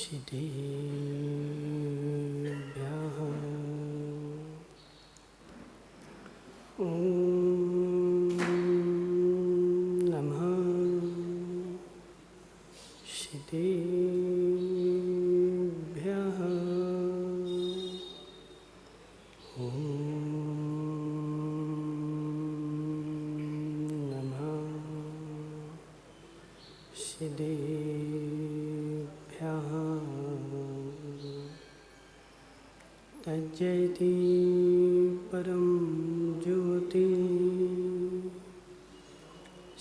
सिद्धिभ्यः ॐ नमः सिद्धिभ्यः ॐ नमः सिद्धिभ्यः तज्जयति परं ज्योति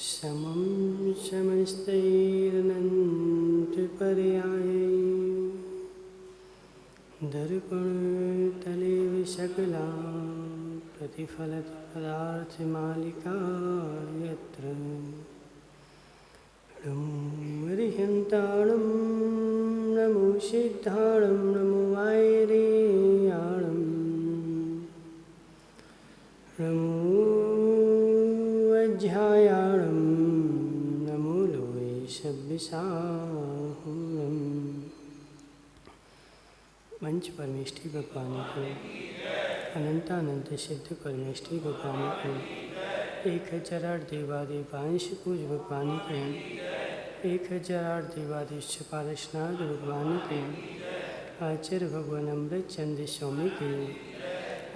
समं समस्तैरनन्तपर्याये दर्पणतले सकला प्रतिफलति पदार्थमालिका यत्र हरिहन्ताणं नमो सिद्धाणं नमो वायरेयाणं नमो अध्यायाणं नमो लोये सव्यसाहुरम्। मंच परमेष्ठी भगवान को अनंतानंत सिद्ध परमेष्ठी भगवान को 1008 देवादेवांश पूज भगवान को 1008 देवादेश पारसनाथ भगवान के आचार्य भगवान अमृत चंद्र स्वामी के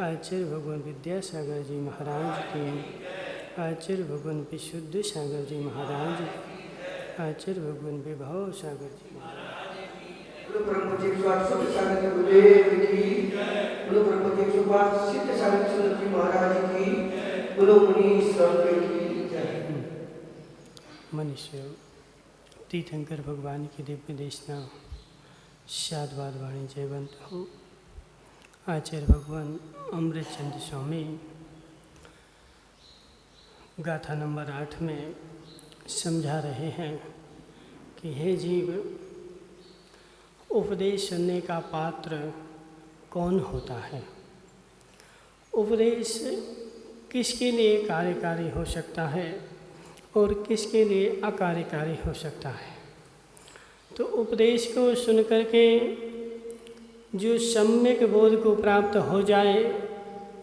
आचार्य भगवान विद्यासागर जी महाराज के आचार्य भगवान विशुद्ध सागर जी महाराज आचार्य भगवान विभव सागर जी मनुष्य तीर्थंकर भगवान की दिव्य देशना शादवाद वाणी जयवंत हो। आचार्य भगवान अमृत चंद्र स्वामी गाथा नंबर 8 में समझा रहे हैं कि हे जीव, उपदेश सुनने का पात्र कौन होता है। उपदेश किसके लिए कार्यकारी हो सकता है और किसके लिए अकार्यकारी हो सकता है। तो उपदेश को सुन करके जो सम्यक बोध को प्राप्त हो जाए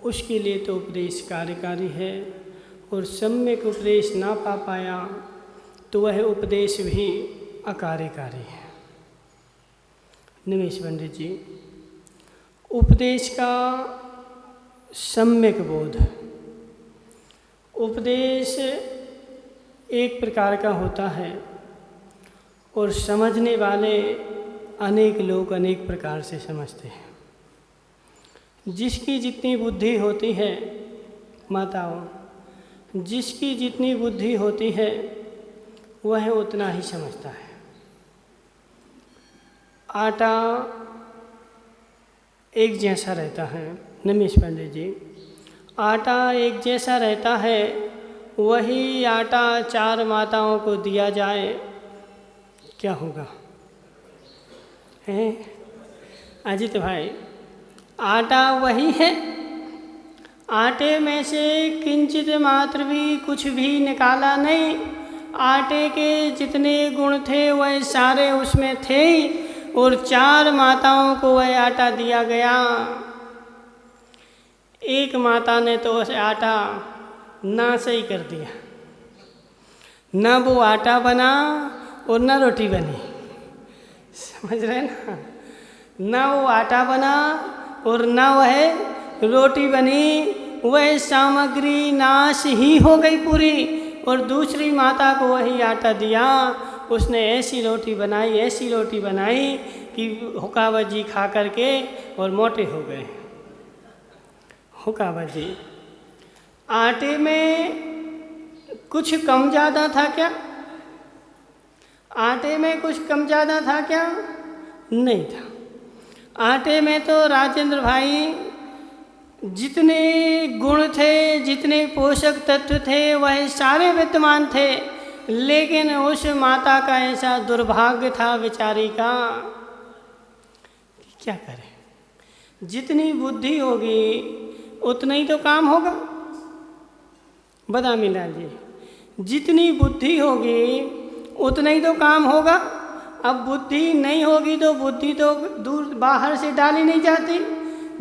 उसके लिए तो उपदेश कार्यकारी है, और सम्यक उपदेश ना पा पाया तो वह उपदेश भी अकार्यकारी है। निमेश पंडित जी, उपदेश का सम्यक बोध, उपदेश एक प्रकार का होता है और समझने वाले अनेक लोग अनेक प्रकार से समझते हैं। जिसकी जितनी बुद्धि होती है, माताओं, जिसकी जितनी बुद्धि होती है वह उतना ही समझता है। आटा एक जैसा रहता है। नमेश पंडित जी, आटा एक जैसा रहता है, वही आटा 4 माताओं को दिया जाए क्या होगा? हैं अजित भाई, आटा वही है, आटे में से किंचित मात्र भी कुछ भी निकाला नहीं। आटे के जितने गुण थे वह सारे उसमें थे और 4 माताओं को वह आटा दिया गया। एक माता ने तो उस आटा नाश ही कर दिया, ना वो आटा बना और ना रोटी बनी। समझ रहे ना? ना वो आटा बना और ना वह रोटी बनी, वह सामग्री नाश ही हो गई पूरी। और दूसरी माता को वही आटा दिया, उसने ऐसी रोटी बनाई कि हुकावत जी खा करके और मोटे हो गए। हुकावत जी, आटे में कुछ कम ज़्यादा था क्या? आटे में कुछ कम ज़्यादा था क्या? नहीं था। आटे में तो राजेंद्र भाई जितने गुण थे, जितने पोषक तत्व थे, वह सारे विद्यमान थे। लेकिन उस माता का ऐसा दुर्भाग्य था बेचारी का, क्या करें। जितनी बुद्धि होगी उतना ही तो काम होगा। बदामी लाल जी, जितनी बुद्धि होगी उतना ही तो काम होगा। अब बुद्धि नहीं होगी तो बुद्धि तो दूर बाहर से डाली नहीं जाती।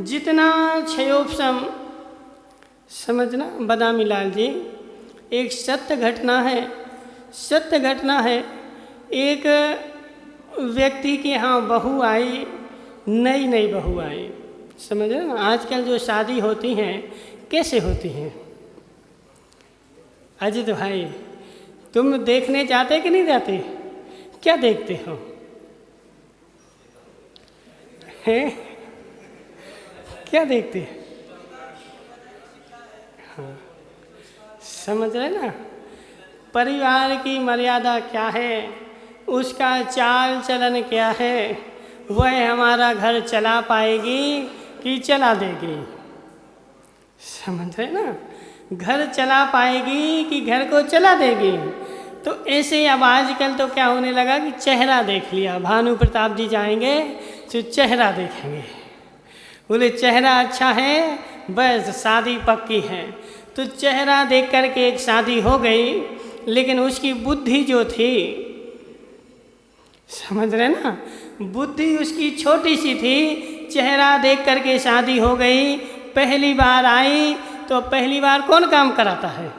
जितना क्षयोपशम, समझना बदामी लाल जी, एक सत्य घटना है, सत्य घटना है। एक व्यक्ति के यहाँ बहू आई, नई नई बहू आई, समझ रहे ना। आजकल जो शादी होती हैं कैसे होती हैं? अजित भाई, तुम देखने जाते कि नहीं जाते? क्या देखते हो? हैं? क्या देखते हैं? हाँ, समझ रहे ना। परिवार की मर्यादा क्या है, उसका चाल चलन क्या है, वह हमारा घर चला पाएगी कि चला देगी। समझ रहे ना, घर चला पाएगी कि घर को चला देगी। तो ऐसे अब आजकल तो क्या होने लगा कि चेहरा देख लिया। भानु प्रताप जी जाएंगे तो चेहरा देखेंगे, बोले चेहरा अच्छा है बस शादी पक्की है। तो चेहरा देख करके एक शादी हो गई, लेकिन उसकी बुद्धि जो थी, समझ रहे ना, बुद्धि उसकी छोटी सी थी। चेहरा देख करके शादी हो गई। पहली बार आई तो पहली बार कौन काम कराता है?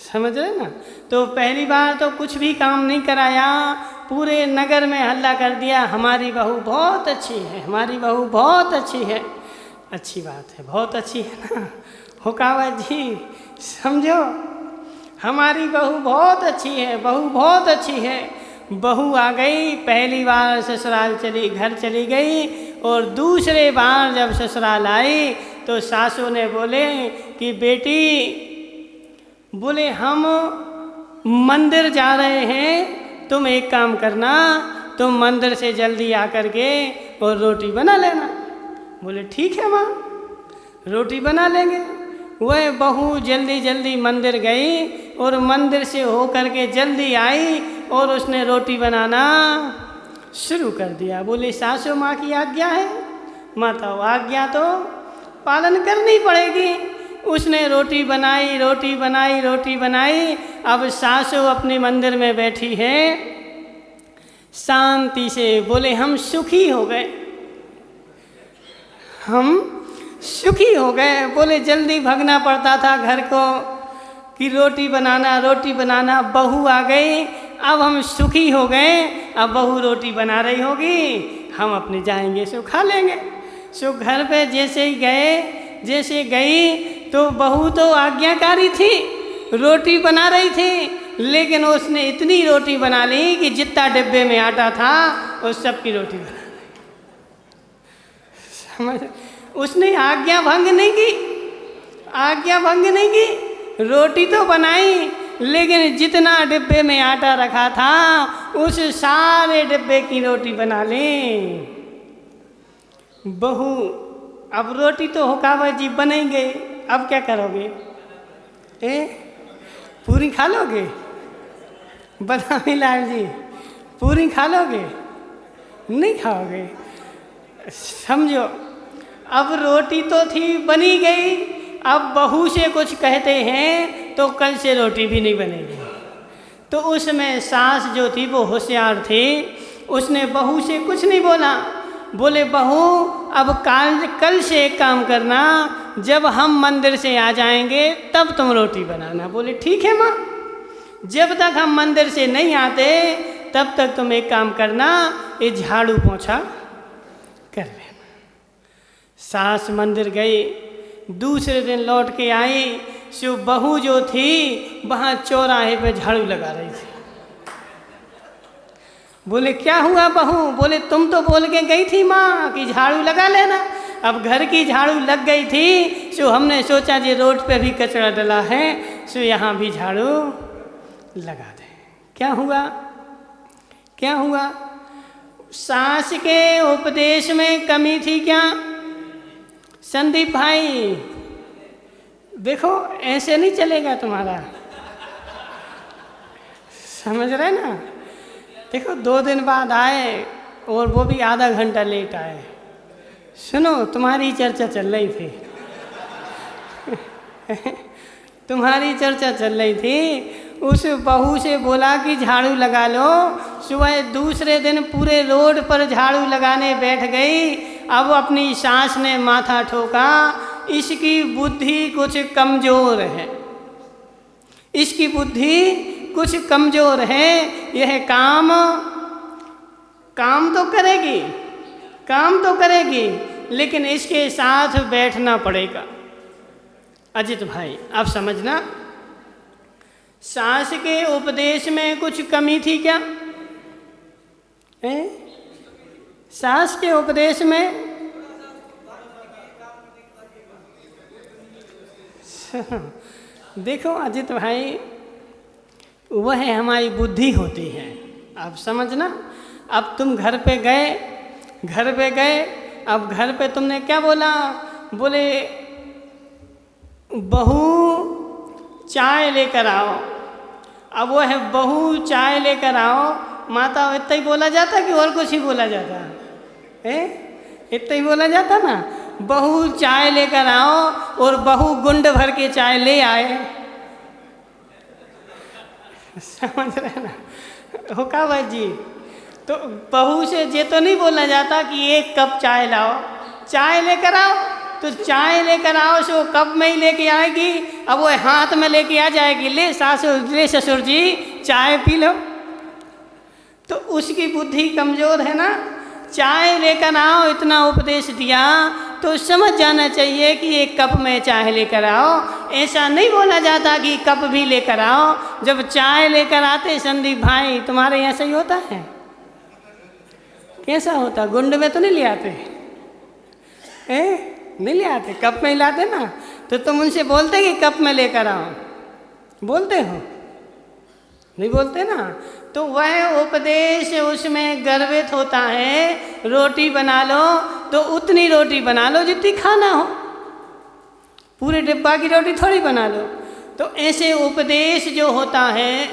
समझ रहे ना। तो पहली बार तो कुछ भी काम नहीं कराया, पूरे नगर में हल्ला कर दिया, हमारी बहू बहुत अच्छी है, हमारी बहू बहुत अच्छी है। अच्छी बात है, बहुत अच्छी है ना हुकावत जी, समझो, हमारी बहू बहुत अच्छी है, बहू बहुत अच्छी है। बहू आ गई, पहली बार ससुराल चली, घर चली गई, और दूसरे बार जब ससुराल आई तो सासू ने बोले कि बेटी, बोले हम मंदिर जा रहे हैं, तुम एक काम करना, तुम मंदिर से जल्दी आकर के और रोटी बना लेना। बोले ठीक है माँ, रोटी बना लेंगे। वह बहू जल्दी जल्दी मंदिर गई और मंदिर से होकर के जल्दी आई और उसने रोटी बनाना शुरू कर दिया। बोले सासू माँ की आज्ञा है, माता आज्ञा तो पालन करनी पड़ेगी। उसने रोटी बनाई, रोटी बनाई, रोटी बनाई। अब सासू अपने मंदिर में बैठी है शांति से। बोले हम सुखी हो गए, हम सुखी हो गए। बोले जल्दी भागना पड़ता था घर को कि रोटी बनाना, रोटी बनाना। बहू आ गई, अब हम सुखी हो गए। अब बहू रोटी बना रही होगी, हम अपने जाएंगे सो खा लेंगे। सो घर पे जैसे ही गए, जैसे गई तो बहू तो आज्ञाकारी थी, रोटी बना रही थी, लेकिन उसने इतनी रोटी बना ली कि जितना डिब्बे में आटा था उस सब की रोटी बना ली। समझ, उसने आज्ञा भंग नहीं की, आज्ञा भंग नहीं की। रोटी तो बनाई, लेकिन जितना डिब्बे में आटा रखा था उस सारे डिब्बे की रोटी बना ली बहू। अब रोटी तो हुकावत जी बन ही गई, अब क्या करोगे? पूरी खा लोगे? बदामी लाल जी, पूरी खा लोगे? नहीं खाओगे। समझो, अब रोटी तो थी, बनी गई। अब बहू से कुछ कहते हैं तो कल से रोटी भी नहीं बनेगी। तो उसमें सास जो थी वो होशियार थी, उसने बहू से कुछ नहीं बोला। बोले बहू, अब कल से एक काम करना, जब हम मंदिर से आ जाएंगे तब तुम रोटी बनाना। बोले ठीक है माँ, जब तक हम मंदिर से नहीं आते तब तक तुम एक काम करना, ये झाड़ू पोछा कर लेना। सास मंदिर गई, दूसरे दिन लौट के आई। सो बहू जो थी वहाँ चौराहे पे झाड़ू लगा रही थी। बोले क्या हुआ बहू? बोले तुम तो बोल के गई थी माँ कि झाड़ू लगा लेना। अब घर की झाड़ू लग गई थी, सो हमने सोचा जी रोड पे भी कचरा डला है, सो यहाँ भी झाड़ू लगा दें। क्या हुआ? क्या हुआ? सास के उपदेश में कमी थी क्या? संदीप भाई देखो, ऐसे नहीं चलेगा तुम्हारा, समझ रहे ना। देखो 2 दिन बाद आए और वो भी आधा घंटा लेट आए। सुनो, तुम्हारी चर्चा चल रही थी तुम्हारी चर्चा चल रही थी उस बहू से बोला कि झाड़ू लगा लो। सुबह दूसरे दिन पूरे रोड पर झाड़ू लगाने बैठ गई। अब अपनी सास ने माथा ठोका, इसकी बुद्धि कुछ कमज़ोर है, इसकी बुद्धि कुछ कमज़ोर है। यह काम तो करेगी, काम तो करेगी, लेकिन इसके साथ बैठना पड़ेगा। अजित भाई आप समझना, सास के उपदेश में कुछ कमी थी क्या? सास के उपदेश में देखो अजित भाई, वह हमारी बुद्धि होती है। आप समझना, अब तुम घर पे गए, अब घर पे तुमने क्या बोला? बोले बहू चाय लेकर आओ। अब वह बहू चाय लेकर आओ, माता इतना ही बोला जाता कि और कुछ ही बोला जाता है? इतना ही बोला जाता ना, बहू चाय लेकर आओ, और बहू गुंड भर के चाय ले आए। समझ रहे ना हो का जी? तो बहू से ये तो नहीं बोला जाता कि एक कप चाय लाओ, चाय लेकर आओ। तो चाय लेकर आओ सो कप में ही लेके आएगी, अब वो हाथ में लेके आ जाएगी, ले सासू, ले ससुर जी चाय पी लो। तो उसकी बुद्धि कमज़ोर है ना। चाय लेकर आओ इतना उपदेश दिया तो समझ जाना चाहिए कि एक कप में चाय लेकर आओ। ऐसा नहीं बोला जाता कि कप भी लेकर आओ। जब चाय लेकर आते संदीप भाई, तुम्हारे यहाँ सही होता है? कैसा होता? गुंड में तो नहीं ले आते? नहीं ले आते, कप में ही लाते ना। तो तुम उनसे बोलते कि कप में लेकर आओ, बोलते हो? नहीं बोलते ना। तो वह उपदेश उसमें गर्वित होता है। रोटी बना लो तो उतनी रोटी बना लो जितनी खाना हो, पूरे डिब्बा की रोटी थोड़ी बना लो। तो ऐसे उपदेश जो होता है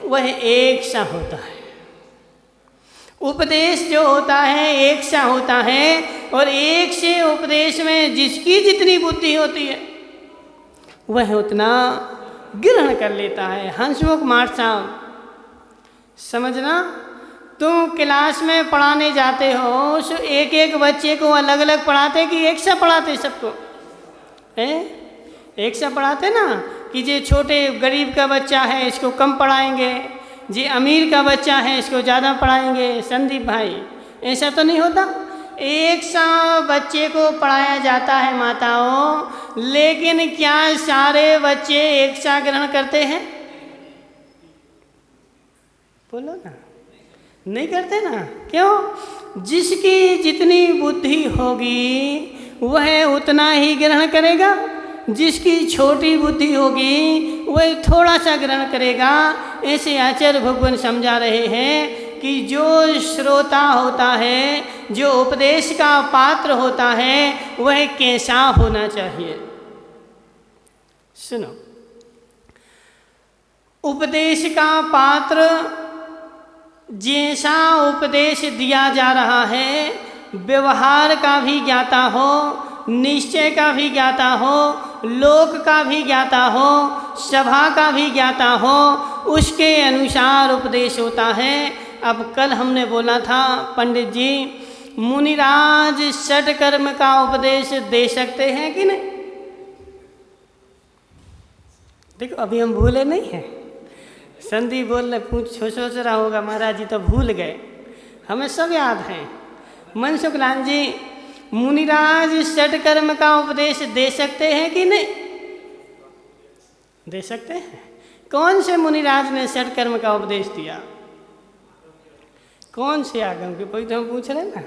वह एक सा होता है। उपदेश जो होता है एक सा होता है, और एक से उपदेश में जिसकी जितनी बुद्धि होती है वह उतना ग्रहण कर लेता है। हंसमुख माठ साहब समझना, तुम क्लास में पढ़ाने जाते हो, सो एक एक बच्चे को अलग अलग पढ़ाते कि एक सा पढ़ाते सबको? एक सा पढ़ाते ना, कि जे छोटे गरीब का बच्चा है इसको कम पढ़ाएंगे, जी अमीर का बच्चा है इसको ज़्यादा पढ़ाएंगे। संदीप भाई ऐसा तो नहीं होता। एक सा बच्चे को पढ़ाया जाता है माताओं, लेकिन क्या सारे बच्चे एक सा ग्रहण करते हैं? बोलो ना, नहीं करते ना। क्यों? जिसकी जितनी बुद्धि होगी वह उतना ही ग्रहण करेगा। जिसकी छोटी बुद्धि होगी वह थोड़ा सा ग्रहण करेगा। ऐसे आचार्य भगवान समझा रहे हैं कि जो श्रोता होता है, जो उपदेश का पात्र होता है, वह कैसा होना चाहिए? सुनो, उपदेश का पात्र जैसा उपदेश दिया जा रहा है, व्यवहार का भी ज्ञाता हो, निश्चय का भी ज्ञाता हो, लोक का भी ज्ञाता हो, सभा का भी ज्ञाता हो, उसके अनुसार उपदेश होता है। अब कल हमने बोला था पंडित जी, मुनिराज षट कर्म का उपदेश दे सकते हैं कि नहीं? देखो अभी हम भूले नहीं हैं। संदीप बोल रहे, पूछ सोच रहा होगा महाराज जी तो भूल गए, हमें सब याद है। मनसुख लाल जी, मुनिराज षट कर्म का उपदेश दे सकते हैं कि नहीं? दे सकते हैं। कौन से मुनिराज ने षट कर्म का उपदेश दिया? कौन से आगम के? कोई तो हम पूछ रहे ना।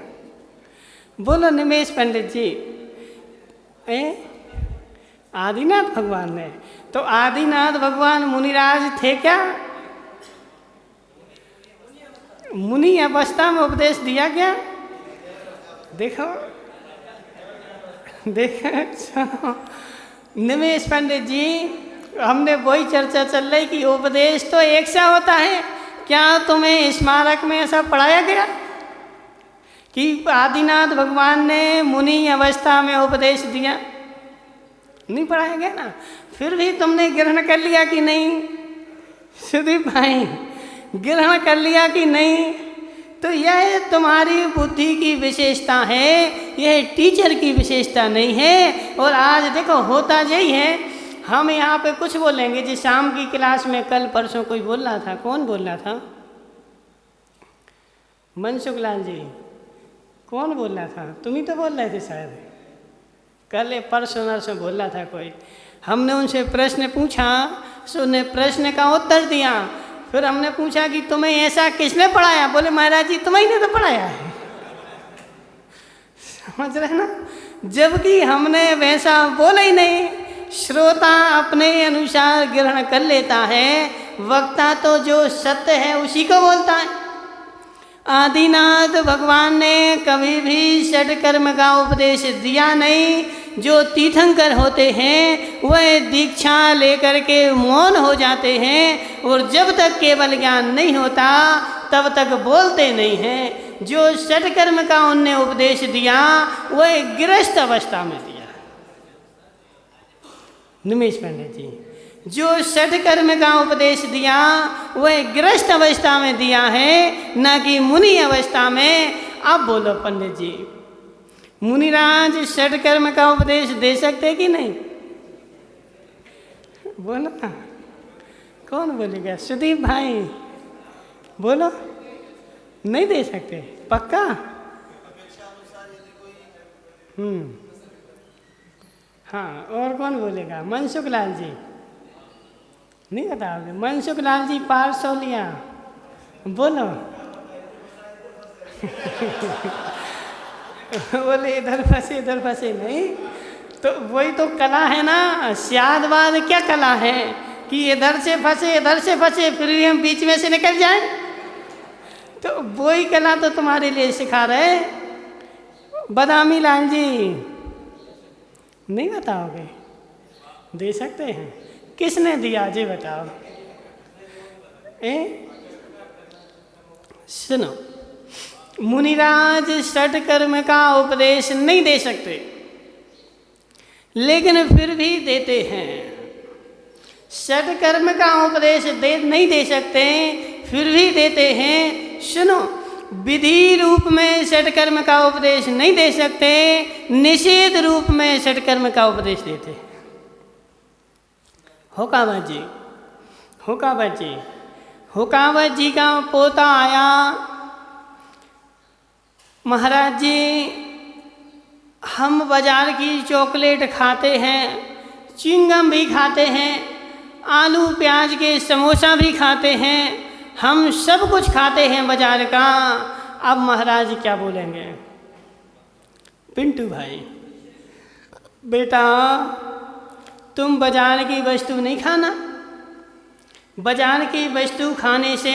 बोलो निमेश पंडित जी। आदिनाथ भगवान ने। तो आदिनाथ भगवान मुनिराज थे क्या? मुनि अवस्था में उपदेश दिया क्या? देखो सुनो निमेश पंडित जी, हमने वही चर्चा चल रही कि उपदेश तो एक सा होता है। क्या तुम्हें स्मारक में ऐसा पढ़ाया गया कि आदिनाथ भगवान ने मुनि अवस्था में उपदेश दिया? नहीं पढ़ाया गया ना। फिर भी तुमने ग्रहण कर लिया कि नहीं? सुदीप भाई ग्रहण कर लिया कि नहीं? तो यह तुम्हारी बुद्धि की विशेषता है, यह टीचर की विशेषता नहीं है। और आज देखो होता यही है, हम यहाँ पे कुछ बोलेंगे, जिस शाम की क्लास में कल परसों कोई बोल रहा था, कौन बोल रहा था? मनसुख लाल जी, कौन बोल रहा था? तुम ही तो बोल रहे थे शायद, कल परसों नरसों बोल रहा था कोई। हमने उनसे प्रश्न पूछा, सो ने प्रश्न का उत्तर दिया। फिर हमने पूछा कि तुम्हें ऐसा किसने पढ़ाया? बोले महाराज जी तुम्हें ने तो पढ़ाया है। समझ रहे ना? जबकि हमने वैसा बोला ही नहीं। श्रोता अपने अनुसार ग्रहण कर लेता है, वक्ता तो जो सत्य है उसी को बोलता है। आदिनाथ भगवान ने कभी भी षटकर्म का उपदेश दिया नहीं। जो तीर्थंकर होते हैं वह दीक्षा लेकर के मौन हो जाते हैं, और जब तक केवल ज्ञान नहीं होता तब तक बोलते नहीं हैं। जो षटकर्म का उनने उपदेश दिया वह गृहस्थ अवस्था में दिया। निमेश पंडित जी, जो षटकर्म का उपदेश दिया वह गृहस्थ अवस्था में दिया है, न कि मुनि अवस्था में। अब बोलो पंडित जी, मुनिराज षटकर्म का उपदेश दे सकते कि नहीं? बोलो ना, कौन बोलेगा? सुदीप भाई बोलो, नहीं दे सकते पक्का? हाँ, और कौन बोलेगा? मनसुख लाल जी नहीं बताओगे? मनसुख लाल जी पारसौलिया बोलो। बोले इधर फंसे नहीं, तो वही तो कला है ना। स्यादवाद क्या कला है कि इधर से फंसे फिर भी हम बीच में से निकल जाएं? तो वही कला तो तुम्हारे लिए सिखा रहे। बदामी लाल जी नहीं बताओगे? दे सकते हैं। किसने दिया जी बताओ? सुनो, मुनिराज षटकर्म का उपदेश नहीं दे सकते, लेकिन फिर भी देते हैं। षटकर्म का उपदेश नहीं दे सकते, फिर भी देते हैं। सुनो, विधि रूप में षटकर्म का उपदेश नहीं दे सकते, निषेध रूप में षटकर्म का उपदेश देते हैं। हुकावत जी का पोता आया, महाराज जी हम बाजार की चॉकलेट खाते हैं, चिंगम भी खाते हैं, आलू प्याज के समोसा भी खाते हैं, हम सब कुछ खाते हैं बाजार का। अब महाराज क्या बोलेंगे? पिंटू भाई बेटा तुम बाजार की वस्तु नहीं खाना, बाजार की वस्तु खाने से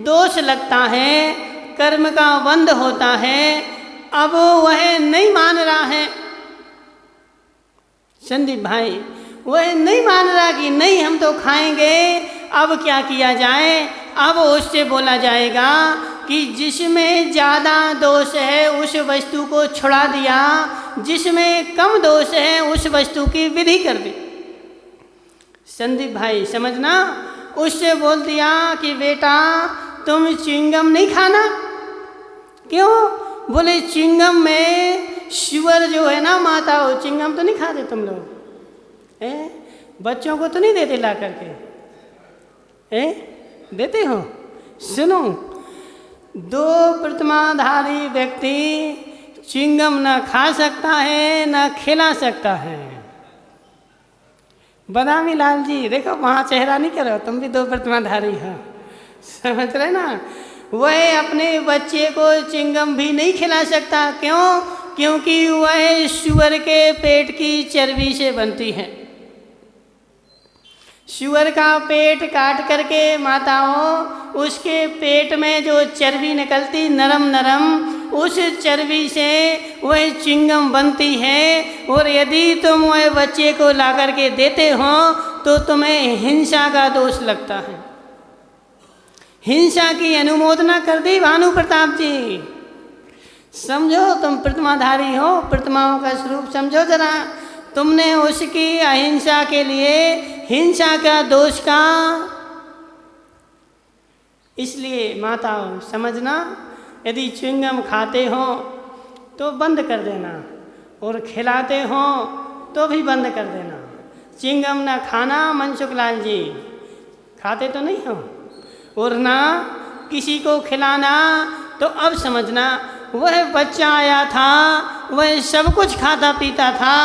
दोष लगता है, कर्म का बंध होता है। अब वह नहीं मान रहा है संदीप भाई, वह नहीं मान रहा कि नहीं हम तो खाएंगे। अब क्या किया जाए? अब उससे बोला जाएगा कि जिसमें ज़्यादा दोष है उस वस्तु को छुड़ा दिया, जिसमें कम दोष है उस वस्तु की विधि कर दी। संदीप भाई समझना, उससे बोल दिया कि बेटा तुम चिंगम नहीं खाना। क्यों? बोले चिंगम में शुगर जो है ना माता, हो चिंगम तो नहीं खाते तुम लोग? बच्चों को तो नहीं देते ला करके? देते हो? सुनो, दो प्रतिमाधारी व्यक्ति चिंगम ना खा सकता है ना खिला सकता है। बदामी लाल जी देखो वहाँ चेहरा नहीं करो, तुम भी दो प्रतिमाधारी हो, समझ रहे ना? वह अपने बच्चे को चिंगम भी नहीं खिला सकता। क्यों? क्योंकि वह शुअर के पेट की चर्बी से बनती है। शुअर का पेट काट करके माताओं, उसके पेट में जो चर्बी निकलती नरम नरम, उस चर्बी से वह चिंगम बनती है। और यदि तुम वह बच्चे को ला करके देते हो तो तुम्हें हिंसा का दोष लगता है। हिंसा की अनुमोदना कर दी भानु प्रताप जी। समझो, तुम प्रतिमाधारी हो, प्रतिमाओं का स्वरूप समझो जरा। तुमने उसकी अहिंसा के लिए हिंसा का दोष का इसलिए माताओं समझना, यदि च्युइंगम खाते हो तो बंद कर देना, और खिलाते हो तो भी बंद कर देना। च्युइंगम ना खाना मनसुखलाल जी, खाते तो नहीं हो, और ना किसी को खिलाना। तो अब समझना, वह बच्चा आया था, वह सब कुछ खाता पीता था।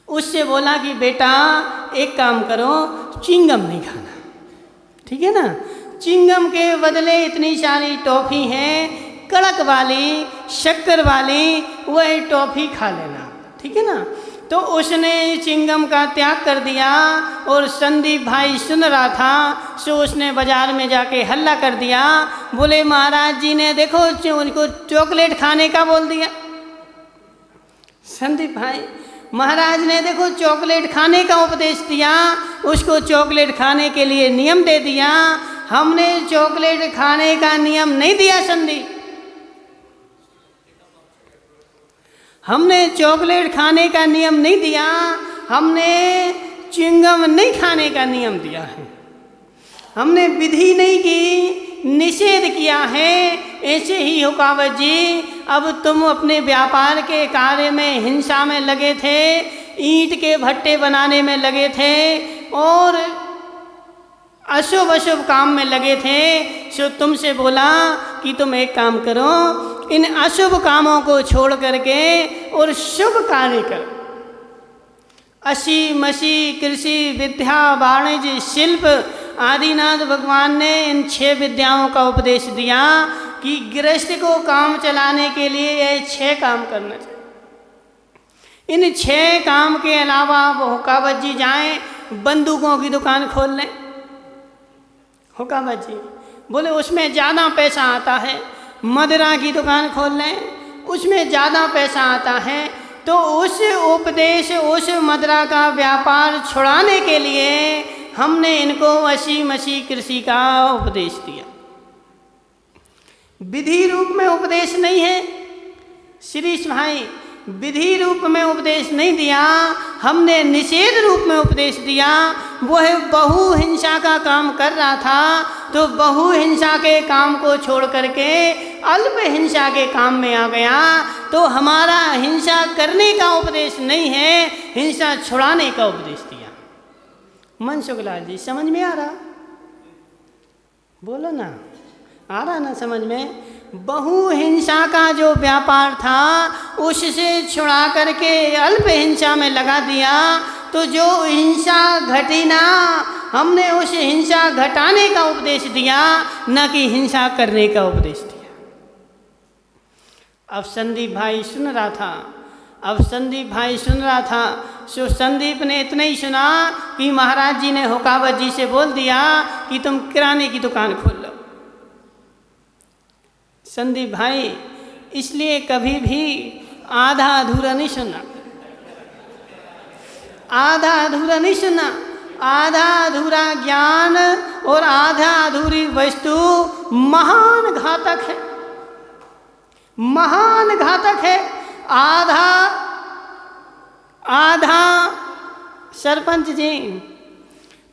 उससे बोला कि बेटा एक काम करो, च्युइंगम नहीं खाना, ठीक है ना। च्युइंगम के बदले इतनी सारी टॉफ़ी हैं, कड़क वाली, शक्कर वाली, वह टॉफ़ी खा लेना, ठीक है ना। तो उसने च्युइंगम का त्याग कर दिया, और संदीप भाई सुन रहा था, सो उसने बाजार में जाके हल्ला कर दिया, बोले महाराज जी ने देखो उनको चॉकलेट खाने का बोल दिया। संदीप भाई, महाराज ने देखो चॉकलेट खाने का उपदेश दिया, उसको चॉकलेट खाने के लिए नियम दे दिया। हमने चॉकलेट खाने का नियम नहीं दिया संदीप, हमने चॉकलेट खाने का नियम नहीं दिया, हमने च्युइंगम नहीं खाने का नियम दिया है। हमने विधि नहीं की, निषेध किया है। ऐसे ही हुकावत जी, अब तुम अपने व्यापार के कार्य में हिंसा में लगे थे, ईंट के भट्टे बनाने में लगे थे, और अशुभ अशुभ काम में लगे थे। सो तुमसे बोला कि तुम एक काम करो, इन अशुभ कामों को छोड़ करके और शुभ कार्य करो। असी मसी कृषि विद्या वाणिज्य शिल्प आदिनाथ भगवान ने इन 6 विद्याओं का उपदेश दिया कि गृहस्थ को काम चलाने के लिए ये 6 काम करना चाहिए। इन 6 काम के अलावा वो हुकावत जी जाएं, बंदूकों की दुकान खोल लें। हुकावत जी बोले उसमें ज़्यादा पैसा आता है। मदिरा की दुकान खोल लें, उसमें ज़्यादा पैसा आता है। तो उस उपदेश, उस मदिरा का व्यापार छुड़ाने के लिए हमने इनको असी मसी कृषि का उपदेश दिया। विधि रूप में उपदेश नहीं है शिरीष भाई, विधि रूप में उपदेश नहीं दिया, हमने निषेध रूप में उपदेश दिया। वह बहु हिंसा का काम कर रहा था, तो बहु हिंसा के काम को छोड़ करके अल्प हिंसा के काम में आ गया। तो हमारा हिंसा करने का उपदेश नहीं है, हिंसा छुड़ाने का उपदेश दिया। मनसुखलाल जी समझ में आ रहा? बोलो ना, आ रहा ना समझ में? बहु हिंसा का जो व्यापार था उससे छुड़ा करके अल्प हिंसा में लगा दिया। तो जो हिंसा घटी ना, हमने उस हिंसा घटाने का उपदेश दिया, न कि हिंसा करने का उपदेश दिया। अब संदीप भाई सुन रहा था, सो संदीप ने इतना ही सुना कि महाराज जी ने हुकावत जी से बोल दिया कि तुम किराने की दुकान खोल लो। संदीप भाई इसलिए कभी भी आधा अधूरा नहीं सुनना, आधा अधूरा नहीं सुनना। आधा अधूरा ज्ञान और आधा अधूरी वस्तु महान घातक है, महान घातक है। आधा सरपंच जी,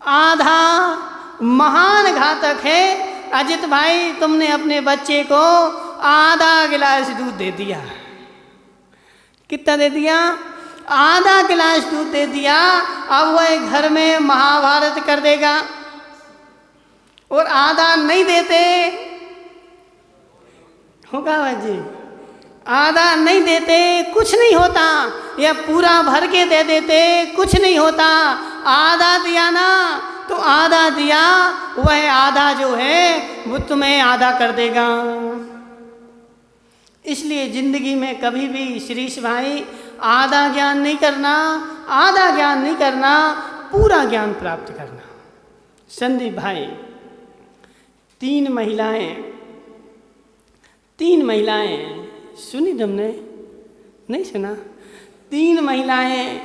आधा महान घातक है। अजित भाई तुमने अपने बच्चे को आधा गिलास दूध दे दिया। कितना दे दिया? आधा गिलास दूध दे दिया। अब वह घर में महाभारत कर देगा। और आधा नहीं देते, हुकावत जी आधा नहीं देते कुछ नहीं होता, या पूरा भर के दे देते कुछ नहीं होता। आधा दिया ना, तो आधा दिया, वह आधा जो है वो तुम्हें आधा कर देगा। इसलिए जिंदगी में कभी भी शिरीष भाई आधा ज्ञान नहीं करना, आधा ज्ञान नहीं करना, पूरा ज्ञान प्राप्त करना। संदीप भाई, 3 महिलाएं सुनी तुमने? नहीं सुना? 3 महिलाएं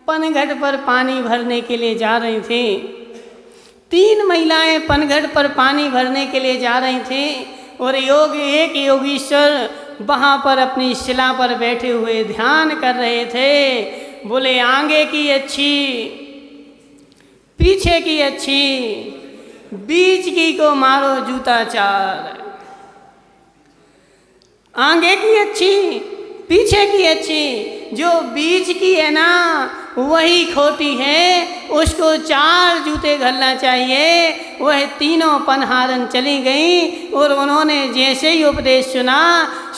पनघट पर पानी भरने के लिए जा रही थी। 3 महिलाएं पनघट पर पानी भरने के लिए जा रही थी, और एक योगीश्वर वहाँ पर अपनी शिला पर बैठे हुए ध्यान कर रहे थे। बोले आगे की अच्छी, पीछे की अच्छी, बीच की को मारो जूता चार। आगे की अच्छी पीछे की अच्छी, जो बीच की है ना वही खोटी है, उसको 4 जूते घलना चाहिए। वह तीनों पनहारन चली गई और उन्होंने जैसे ही उपदेश सुना,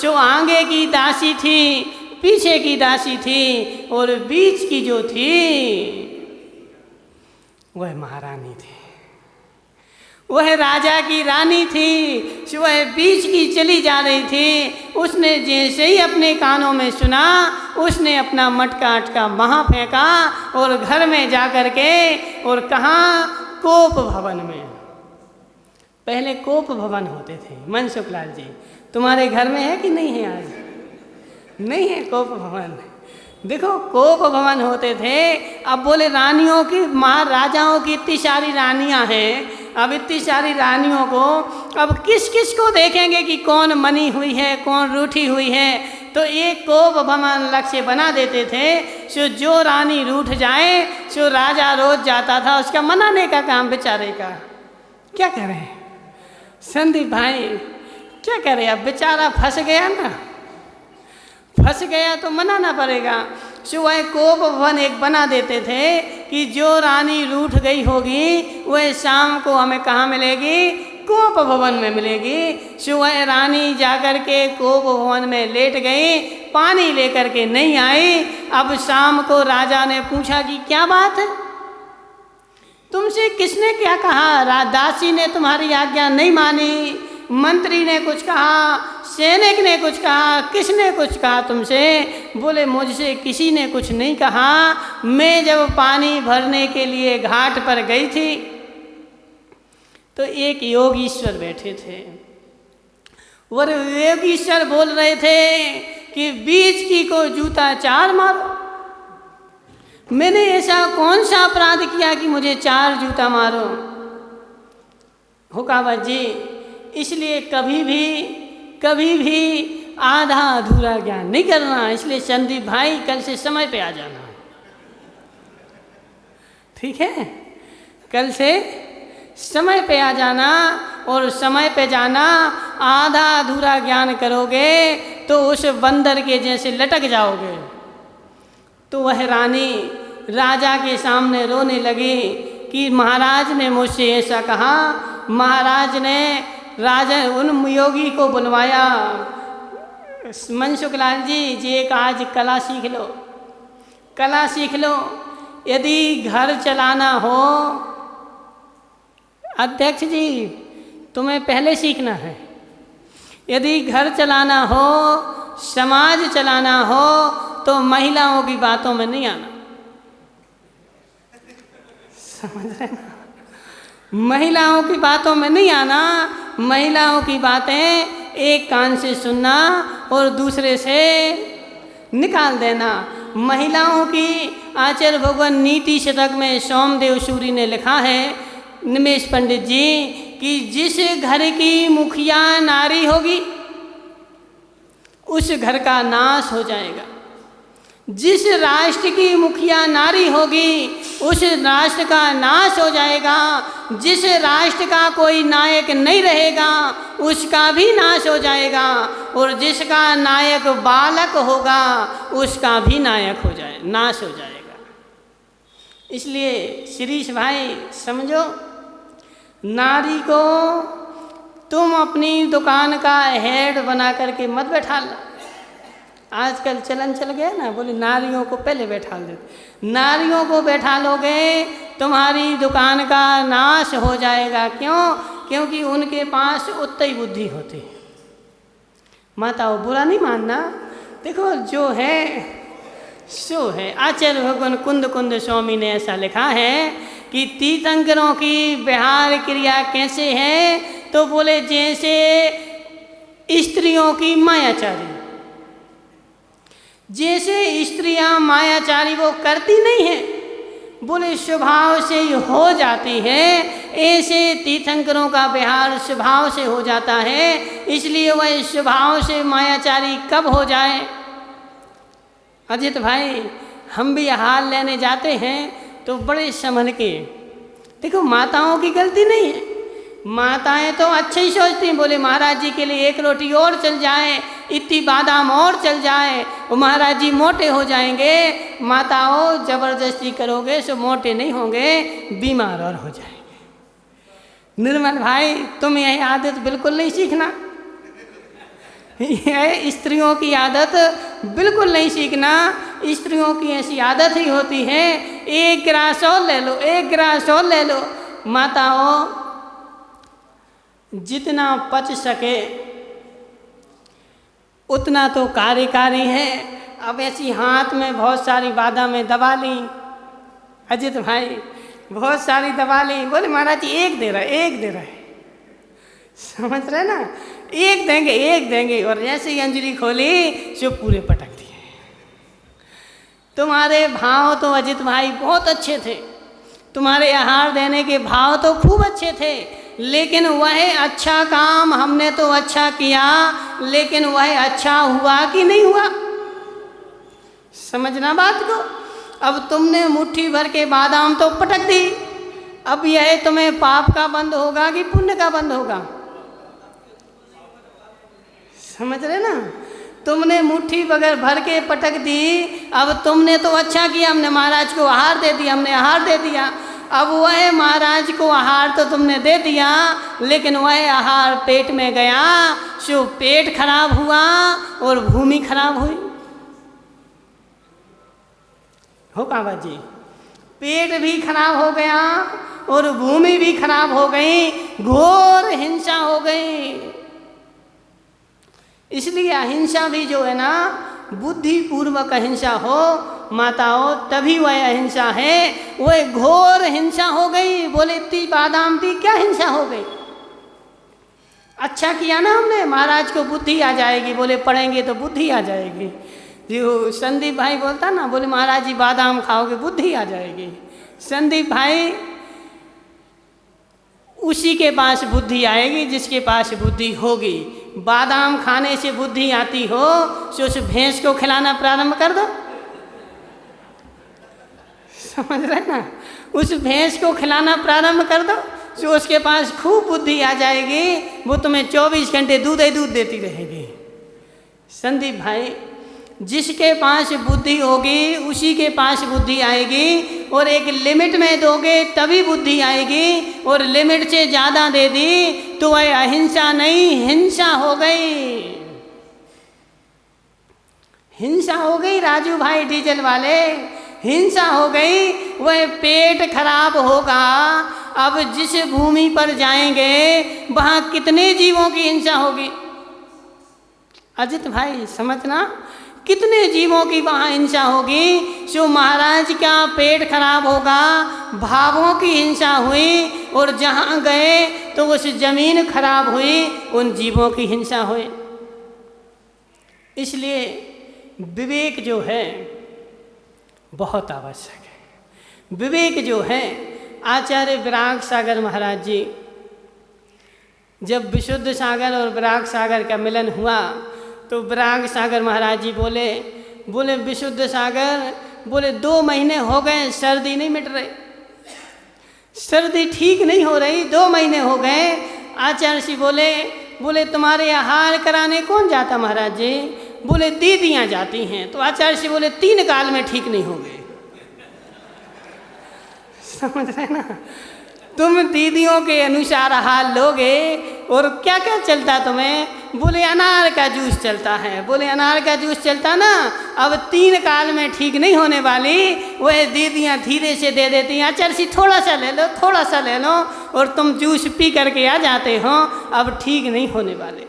सो आगे की दासी थी, पीछे की दासी थी, और बीच की जो थी वह महारानी थी, वह राजा की रानी थी। वह बीच की चली जा रही थी। उसने जैसे ही अपने कानों में सुना, उसने अपना मटका अटका वहाँ फेंका और घर में जा कर के, और कहाँ, कोप भवन में। पहले कोप भवन होते थे। मनसुखलाल जी, तुम्हारे घर में है कि नहीं है? आज नहीं है कोप भवन। देखो, कोप भवन होते थे। अब बोले रानियों की, महाराजाओं की इतनी सारी रानियां हैं, अब इतनी सारी रानियों को अब किस किस को देखेंगे कि कौन मनी हुई है, कौन रूठी हुई है। तो एक कोप भवन लक्ष्य बना देते थे। सो जो रानी रूठ जाए, सो राजा रोज जाता था, उसका मनाने का काम बेचारे का। क्या करें संदीप भाई, क्या करें? अब बेचारा फंस गया ना, फंस गया तो मनाना पड़ेगा। सो वह कोप भवन एक बना देते थे कि जो रानी रूठ गई होगी वह शाम को हमें कहाँ मिलेगी? कोप भवन में मिलेगी। सो वह रानी जाकर के कोप भवन में लेट गई, पानी लेकर के नहीं आई। अब शाम को राजा ने पूछा कि क्या बात है, तुमसे किसने क्या कहा? दासी ने तुम्हारी आज्ञा नहीं मानी, मंत्री ने कुछ कहा, सैनिक ने कुछ कहा, किसने कुछ कहा तुमसे? बोले मुझसे किसी ने कुछ नहीं कहा। मैं जब पानी भरने के लिए घाट पर गई थी तो एक योगीश्वर बैठे थे, और योगीश्वर बोल रहे थे कि बीच की को जूता 4 मारो। मैंने ऐसा कौन सा अपराध किया कि मुझे 4 जूता मारो? हुकावत जी, इसलिए कभी भी आधा अधूरा ज्ञान नहीं करना। इसलिए संदीप भाई कल से समय पे आ जाना, ठीक है? कल से समय पे आ जाना, और समय पे जाना। आधा अधूरा ज्ञान करोगे तो उस बंदर के जैसे लटक जाओगे। तो वह रानी राजा के सामने रोने लगी कि महाराज ने मुझसे ऐसा कहा। महाराज ने राजा उन योगी को बुलवाया। मनसुखलाल जी, जी एक आज कला सीख लो, कला सीख लो। यदि घर चलाना हो, अध्यक्ष जी तुम्हें पहले सीखना है। यदि घर चलाना हो, समाज चलाना हो, तो महिलाओं की बातों में नहीं आना। समझ रहे ना? महिलाओं की बातों में नहीं आना। महिलाओं की बातें एक कान से सुनना और दूसरे से निकाल देना। महिलाओं की आचार्य भगवान नीति शतक में सोमदेव सूरी ने लिखा है, निमेश पंडित जी, कि जिस घर की मुखिया नारी होगी उस घर का नाश हो जाएगा। जिस राष्ट्र की मुखिया नारी होगी उस राष्ट्र का नाश हो जाएगा। जिस राष्ट्र का कोई नायक नहीं रहेगा उसका भी नाश हो जाएगा, और जिसका नायक बालक होगा उसका भी नाश हो जाएगा। इसलिए शिरीष भाई समझो, नारी को तुम अपनी दुकान का हेड बना करके मत बैठा ला। आजकल चलन चल गया ना, बोले नारियों को पहले बैठा देते। नारियों को बैठा लोगे तुम्हारी दुकान का नाश हो जाएगा। क्यों? क्योंकि उनके पास उतनी बुद्धि होती है। माताओं बुरा नहीं मानना, देखो जो है सो है। आचार्य भगवान कुंद कुंद स्वामी ने ऐसा लिखा है कि तीर्थंकरों की व्यवहार क्रिया कैसे है, तो बोले जैसे स्त्रियों की मायाचारी। जैसे स्त्रियां मायाचारी वो करती नहीं है, बोले स्वभाव से ही हो जाती है, ऐसे तीर्थंकरों का व्यवहार स्वभाव से हो जाता है। इसलिए वह स्वभाव से मायाचारी कब हो जाए? अजित भाई, हम भी हाल लेने जाते हैं तो बड़े संभल के, देखो माताओं की गलती नहीं है, माताएं तो अच्छे ही सोचती हैं, बोले महाराज जी के लिए एक रोटी और चल जाए, इतनी बादाम और चल जाए, वो महाराज जी मोटे हो जाएंगे। माताओं जबरदस्ती करोगे सो मोटे नहीं होंगे, बीमार और हो जाएंगे। निर्मल भाई तुम यह आदत बिल्कुल नहीं सीखना, यह स्त्रियों की आदत बिल्कुल नहीं सीखना। स्त्रियों की ऐसी आदत ही होती है, एक गिलास और ले लो, एक गिलास और ले लो। माताओं जितना पच सके उतना तो कार्यकारी है। अब ऐसी हाथ में बहुत सारी बादामें दबा ली, अजित भाई बहुत सारी दबा ली, बोले महाराज जी एक दे रहा है, एक दे रहा है, समझ रहे ना, एक देंगे एक देंगे, और जैसे ही अंजलि खोली सो पूरे पटक दिए। तुम्हारे भाव तो अजित भाई बहुत अच्छे थे, तुम्हारे आहार देने के भाव तो खूब अच्छे थे, लेकिन वह अच्छा काम हमने तो अच्छा किया, लेकिन वह अच्छा हुआ कि नहीं हुआ, समझना बात को। अब तुमने मुट्ठी भर के बादाम तो पटक दी, अब यह तुम्हें पाप का बंद होगा कि पुण्य का बंद होगा, समझ रहे ना। तुमने मुट्ठी बगैर भर के पटक दी, अब तुमने तो अच्छा किया, हमने महाराज को आहार दे दिया, हमने आहार दे दिया। अब वह महाराज को आहार तो तुमने दे दिया, लेकिन वह आहार पेट में गया सो पेट खराब हुआ और भूमि खराब हुई। हो काबा जी, पेट भी खराब हो गया और भूमि भी खराब हो गई, घोर हिंसा हो गई। इसलिए अहिंसा भी जो है ना, बुद्धि पूर्वक अहिंसा हो माताओं, तभी वह अहिंसा है। वह घोर हिंसा हो गई, बोले इतनी बादाम थी, क्या हिंसा हो गई, अच्छा किया ना हमने, महाराज को बुद्धि आ जाएगी, बोले पढ़ेंगे तो बुद्धि आ जाएगी। जो संदीप भाई बोलता ना, बोले महाराज जी बादाम खाओगे बुद्धि आ जाएगी। संदीप भाई उसी के पास बुद्धि आएगी जिसके पास बुद्धि होगी। बादाम खाने से बुद्धि आती हो तो उस भैंस को खिलाना प्रारंभ कर दो, समझ रहे ना, उस भैंस को खिलाना प्रारंभ कर दो तो उसके पास खूब बुद्धि आ जाएगी, वो तुम्हें 24 घंटे दूध ही दूध देती रहेगी। संदीप भाई जिसके पास बुद्धि होगी उसी के पास बुद्धि आएगी, और एक लिमिट में दोगे तभी बुद्धि आएगी, और लिमिट से ज़्यादा दे दी तो वह अहिंसा नहीं हिंसा हो गई। हिंसा हो गई राजू भाई डीजल वाले, हिंसा हो गई, वह पेट खराब होगा। अब जिस भूमि पर जाएंगे वहाँ कितने जीवों की हिंसा होगी, अजित भाई समझना, कितने जीवों की वहाँ हिंसा होगी। सो महाराज का पेट खराब होगा, भावों की हिंसा हुई, और जहाँ गए तो उस जमीन खराब हुई, उन जीवों की हिंसा हुई। इसलिए विवेक जो है बहुत आवश्यक है। विवेक जो है, आचार्य विराग सागर महाराज जी, जब विशुद्ध सागर और विराग सागर का मिलन हुआ तो विराग सागर महाराज जी बोले विशुद्ध सागर, बोले 2 महीने हो गए सर्दी नहीं मिट रही, सर्दी ठीक नहीं हो रही, 2 महीने हो गए। आचार्य जी बोले तुम्हारे आहार कराने कौन जाता महाराज जी, बोले दीदियाँ जाती हैं। तो आचार्य जी बोले 3 काल में ठीक नहीं होंगे, समझ रहे ना, तुम दीदियों के अनुसार आहार लोगे, और क्या क्या चलता तुम्हें, बोले अनार का जूस चलता है, बोले अनार का जूस चलता ना, अब 3 काल में ठीक नहीं होने वाली, वह दीदियाँ धीरे से दे देती हैं, आचार्य जी थोड़ा सा ले लो, थोड़ा सा ले लो, और तुम जूस पी करके आ जाते हो, अब ठीक नहीं होने वाले।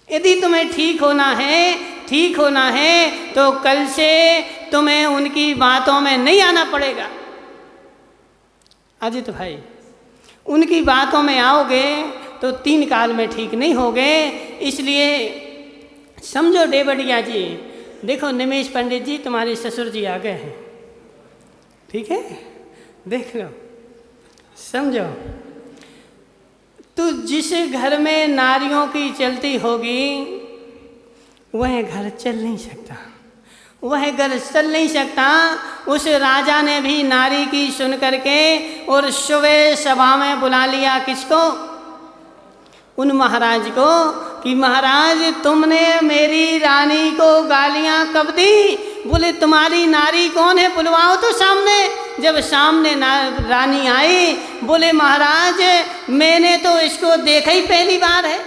यदि तुम्हें ठीक होना है तो कल से तुम्हें उनकी बातों में नहीं आना पड़ेगा। अजित भाई उनकी बातों में आओगे तो 3 काल में ठीक नहीं होगे। इसलिए समझो डेबड़िया जी, देखो निमेश पंडित जी तुम्हारे ससुर जी आ गए हैं, ठीक है, देख लो, समझो। तो जिस घर में नारियों की चलती होगी वह घर चल नहीं सकता, वह घर चल नहीं सकता। उस राजा ने भी नारी की सुन करके और सुबह सभा में बुला लिया किसको? उन महाराज को कि महाराज तुमने मेरी रानी को गालियां कब दी? बोले तुम्हारी नारी कौन है, बुलवाओ तो सामने। जब सामने रानी आई, बोले महाराज मैंने तो इसको देखा ही पहली बार है,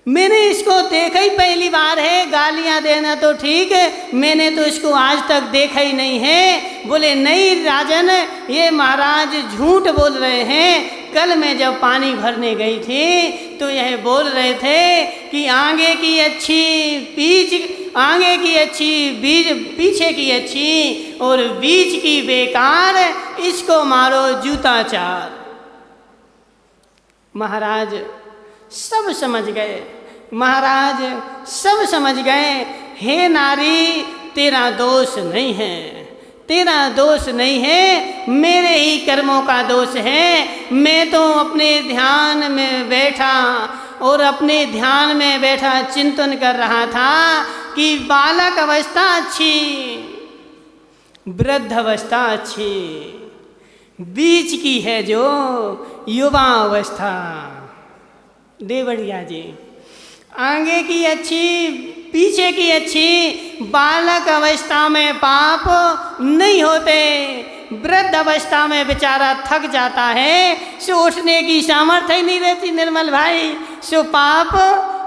मैंने इसको देखा ही पहली बार है, गालियां देना तो ठीक है, मैंने तो इसको आज तक देखा ही नहीं है। बोले नहीं राजन, ये महाराज झूठ बोल रहे हैं। कल मैं जब पानी भरने गई थी तो यह बोल रहे थे कि आगे की अच्छी बीज पीछे की अच्छी और बीच की बेकार, इसको मारो जूता चार। महाराज सब समझ गए, महाराज सब समझ गए। हे नारी तेरा दोष नहीं है, तेरा दोष नहीं है, मेरे ही कर्मों का दोष है। मैं तो अपने ध्यान में बैठा और अपने ध्यान में बैठा चिंतन कर रहा था कि बालक अवस्था अच्छी, वृद्ध अवस्था अच्छी, बीच की है जो युवा अवस्था। देवड़िया जी, आगे की अच्छी पीछे की अच्छी, बालक अवस्था में पाप नहीं होते, वृद्ध अवस्था में बेचारा थक जाता है, सो उठने की सामर्थ्य ही नहीं रहती निर्मल भाई, सो पाप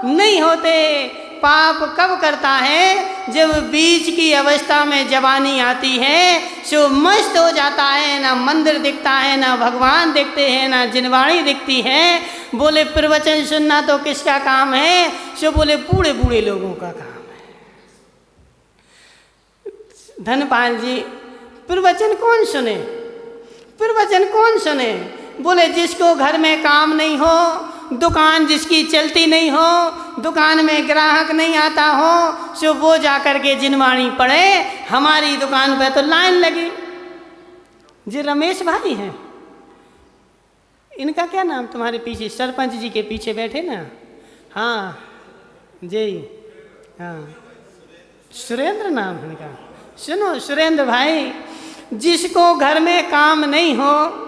नहीं होते। पाप कब करता है? जब बीच की अवस्था में जवानी आती है, सो मस्त हो जाता है, ना मंदिर दिखता है, ना भगवान दिखते हैं, ना जिनवाणी दिखती है। बोले प्रवचन सुनना तो किसका काम है? सो बोले बूढ़े बूढ़े लोगों का काम है। धनपाल जी, प्रवचन कौन सुने? प्रवचन कौन सुने? बोले जिसको घर में काम नहीं हो, दुकान जिसकी चलती नहीं हो, दुकान में ग्राहक नहीं आता हो, सो वो जाकर के जिनवाणी पढ़े। हमारी दुकान पे तो लाइन लगी। जी रमेश भाई हैं, इनका क्या नाम तुम्हारे पीछे, सरपंच जी के पीछे बैठे ना? हाँ जी, हाँ सुरेंद्र नाम है इनका। सुनो सुरेंद्र भाई, जिसको घर में काम नहीं हो,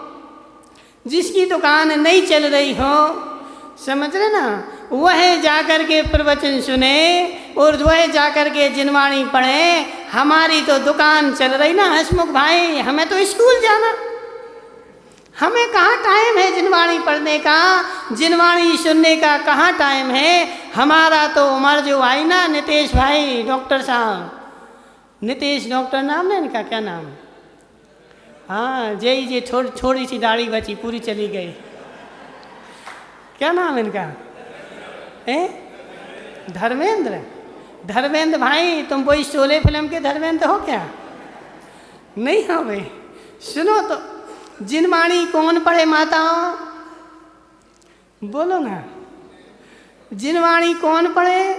जिसकी दुकान नहीं चल रही हो, समझ रहे ना, वह जाकर के प्रवचन सुने और वह जाकर के जिनवाणी पढ़े। हमारी तो दुकान चल रही ना हसमुख भाई, हमें तो स्कूल जाना, हमें कहाँ टाइम है जिनवाणी पढ़ने का, जिनवाणी सुनने का कहाँ टाइम है। हमारा तो उम्र जो आई ना, नितेश भाई डॉक्टर साहब, नितेश डॉक्टर नाम है इनका, क्या नाम? हाँ जी, थोड़ी सी दाढ़ी बची, पूरी चली गई। क्या नाम इनका है? धर्मेंद्र। धर्मेंद्र भाई, तुम वही शोले फिल्म के धर्मेंद्र हो क्या? नहीं हो भाई। सुनो तो, जिनवाणी कौन पढ़े माताओं? बोलो ना, जिनवाणी कौन पढ़े?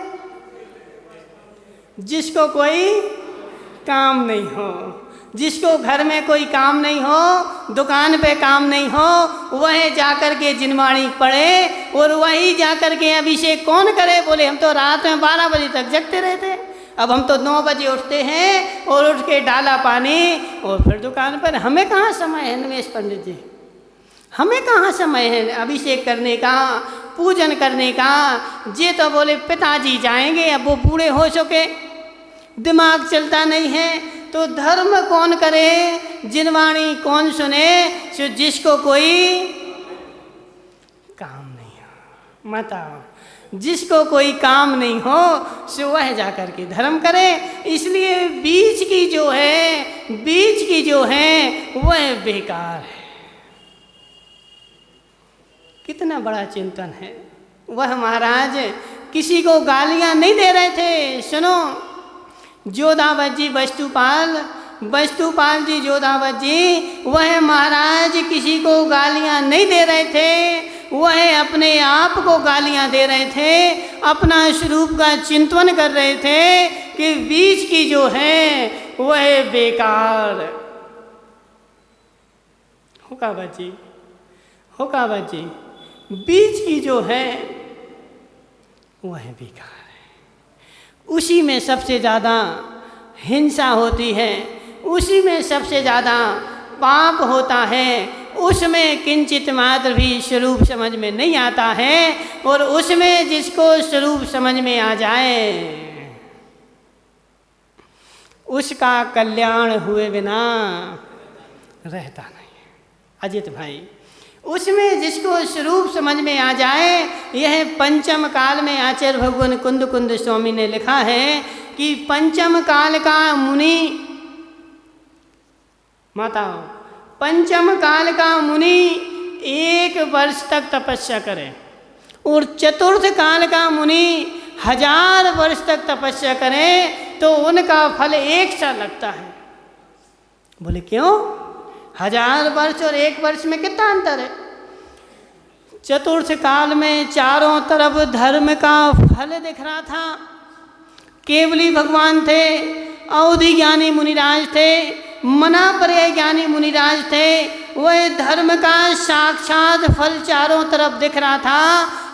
जिसको कोई काम नहीं हो, जिसको घर में कोई काम नहीं हो, दुकान पे काम नहीं हो, वह जाकर के जिनवाणी पढ़े। और वही जाकर के अभिषेक कौन करे? बोले हम तो रात में 12 बजे तक जगते रहते, अब हम तो 9 बजे उठते हैं और उठ के डाला पानी और फिर दुकान पर। हमें कहाँ समय है नमेश पंडित जी, हमें कहाँ समय है अभिषेक करने का, पूजन करने का। ये तो बोले पिताजी जाएंगे, अब वो बूढ़े हो चुके, दिमाग चलता नहीं है, तो धर्म कौन करे, जिनवाणी कौन सुने? सो जिसको कोई काम नहीं हो, बताओ, जिसको कोई काम नहीं हो सो वह जाकर के धर्म करे। इसलिए बीच की जो है वह बेकार है। कितना बड़ा चिंतन है। वह महाराज किसी को गालियां नहीं दे रहे थे। सुनो, जोधावत जी वस्तुपाल जी जोधावत जी, वह महाराज किसी को गालियां नहीं दे रहे थे, वह अपने आप को गालियां दे रहे थे, अपना स्वरूप का चिंतन कर रहे थे कि बीच की जो है वह बेकार। हुकावत जी, बीच की जो है वह बेकार है। उसी में सबसे ज़्यादा हिंसा होती है, उसी में सबसे ज़्यादा पाप होता है, उसमें किंचित मात्र भी स्वरूप समझ में नहीं आता है। और उसमें जिसको स्वरूप समझ में आ जाए उसका कल्याण हुए बिना रहता नहीं है। अजित भाई, उसमें जिसको स्वरूप समझ में आ जाए, यह पंचम काल में आचार्य भगवान कुंद कुंद स्वामी ने लिखा है कि पंचम काल का मुनि, माताओं, पंचम काल का मुनि 1 वर्ष तक तपस्या करे और चतुर्थ काल का मुनि 1000 वर्ष तक तपस्या करे तो उनका फल एक सा लगता है। बोले क्यों? 1000 वर्ष और 1 वर्ष में कितना अंतर है? चतुर्थ काल में चारों तरफ धर्म का फल दिख रहा था। केवली भगवान थे, अवधि ज्ञानी मुनिराज थे, मनापर्य ज्ञानी मुनिराज थे, वह धर्म का साक्षात फल चारों तरफ दिख रहा था।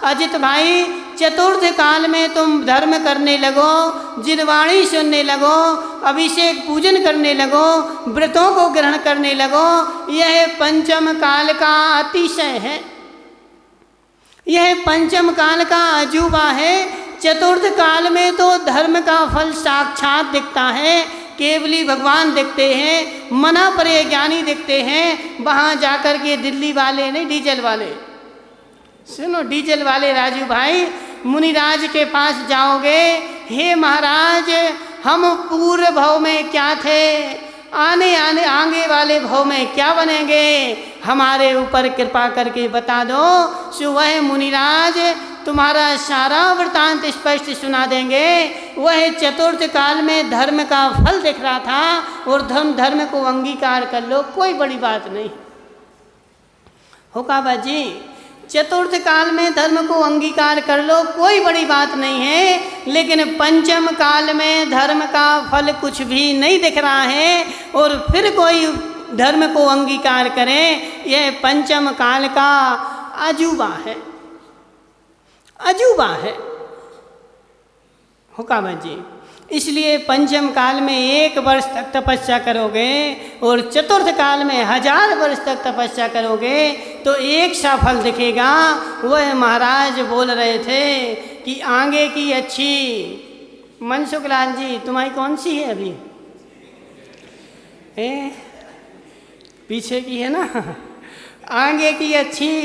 अजित भाई, चतुर्थ काल में तुम धर्म करने लगो, जिनवाणी सुनने लगो, अभिषेक पूजन करने लगो, व्रतों को ग्रहण करने लगो, यह पंचम काल का अतिशय है, यह पंचम काल का अजूबा है। चतुर्थ काल में तो धर्म का फल साक्षात दिखता है, केवली भगवान दिखते हैं, मनापर्य ज्ञानी दिखते हैं। वहाँ जाकर के दिल्ली वाले नहीं, डीजल वाले, सुनो, डीजल वाले राजू भाई, मुनिराज के पास जाओगे, हे महाराज हम पूर्व भव में क्या थे, आगे वाले भव में क्या बनेंगे, हमारे ऊपर कृपा करके बता दो। सो वह मुनिराज तुम्हारा सारा वृतांत स्पष्ट सुना देंगे। वह चतुर्थ काल में धर्म का फल दिख रहा था और धर्म को अंगीकार कर लो, कोई बड़ी बात नहीं। हो काबा जी, चतुर्थ काल में धर्म को अंगीकार कर लो, कोई बड़ी बात नहीं है, लेकिन पंचम काल में धर्म का फल कुछ भी नहीं दिख रहा है और फिर कोई धर्म को अंगीकार करे, यह पंचम काल का अजूबा है, अजूबा है। हुकामा जी, इसलिए पंचम काल में 1 वर्ष तक तपस्या करोगे और चतुर्थ काल में 1000 वर्ष तक तपस्या करोगे तो एक सा फल दिखेगा। वह महाराज बोल रहे थे कि आगे की अच्छी, मनसुख लाल जी तुम्हारी कौन सी है अभी? पीछे की है ना? आगे की अच्छी,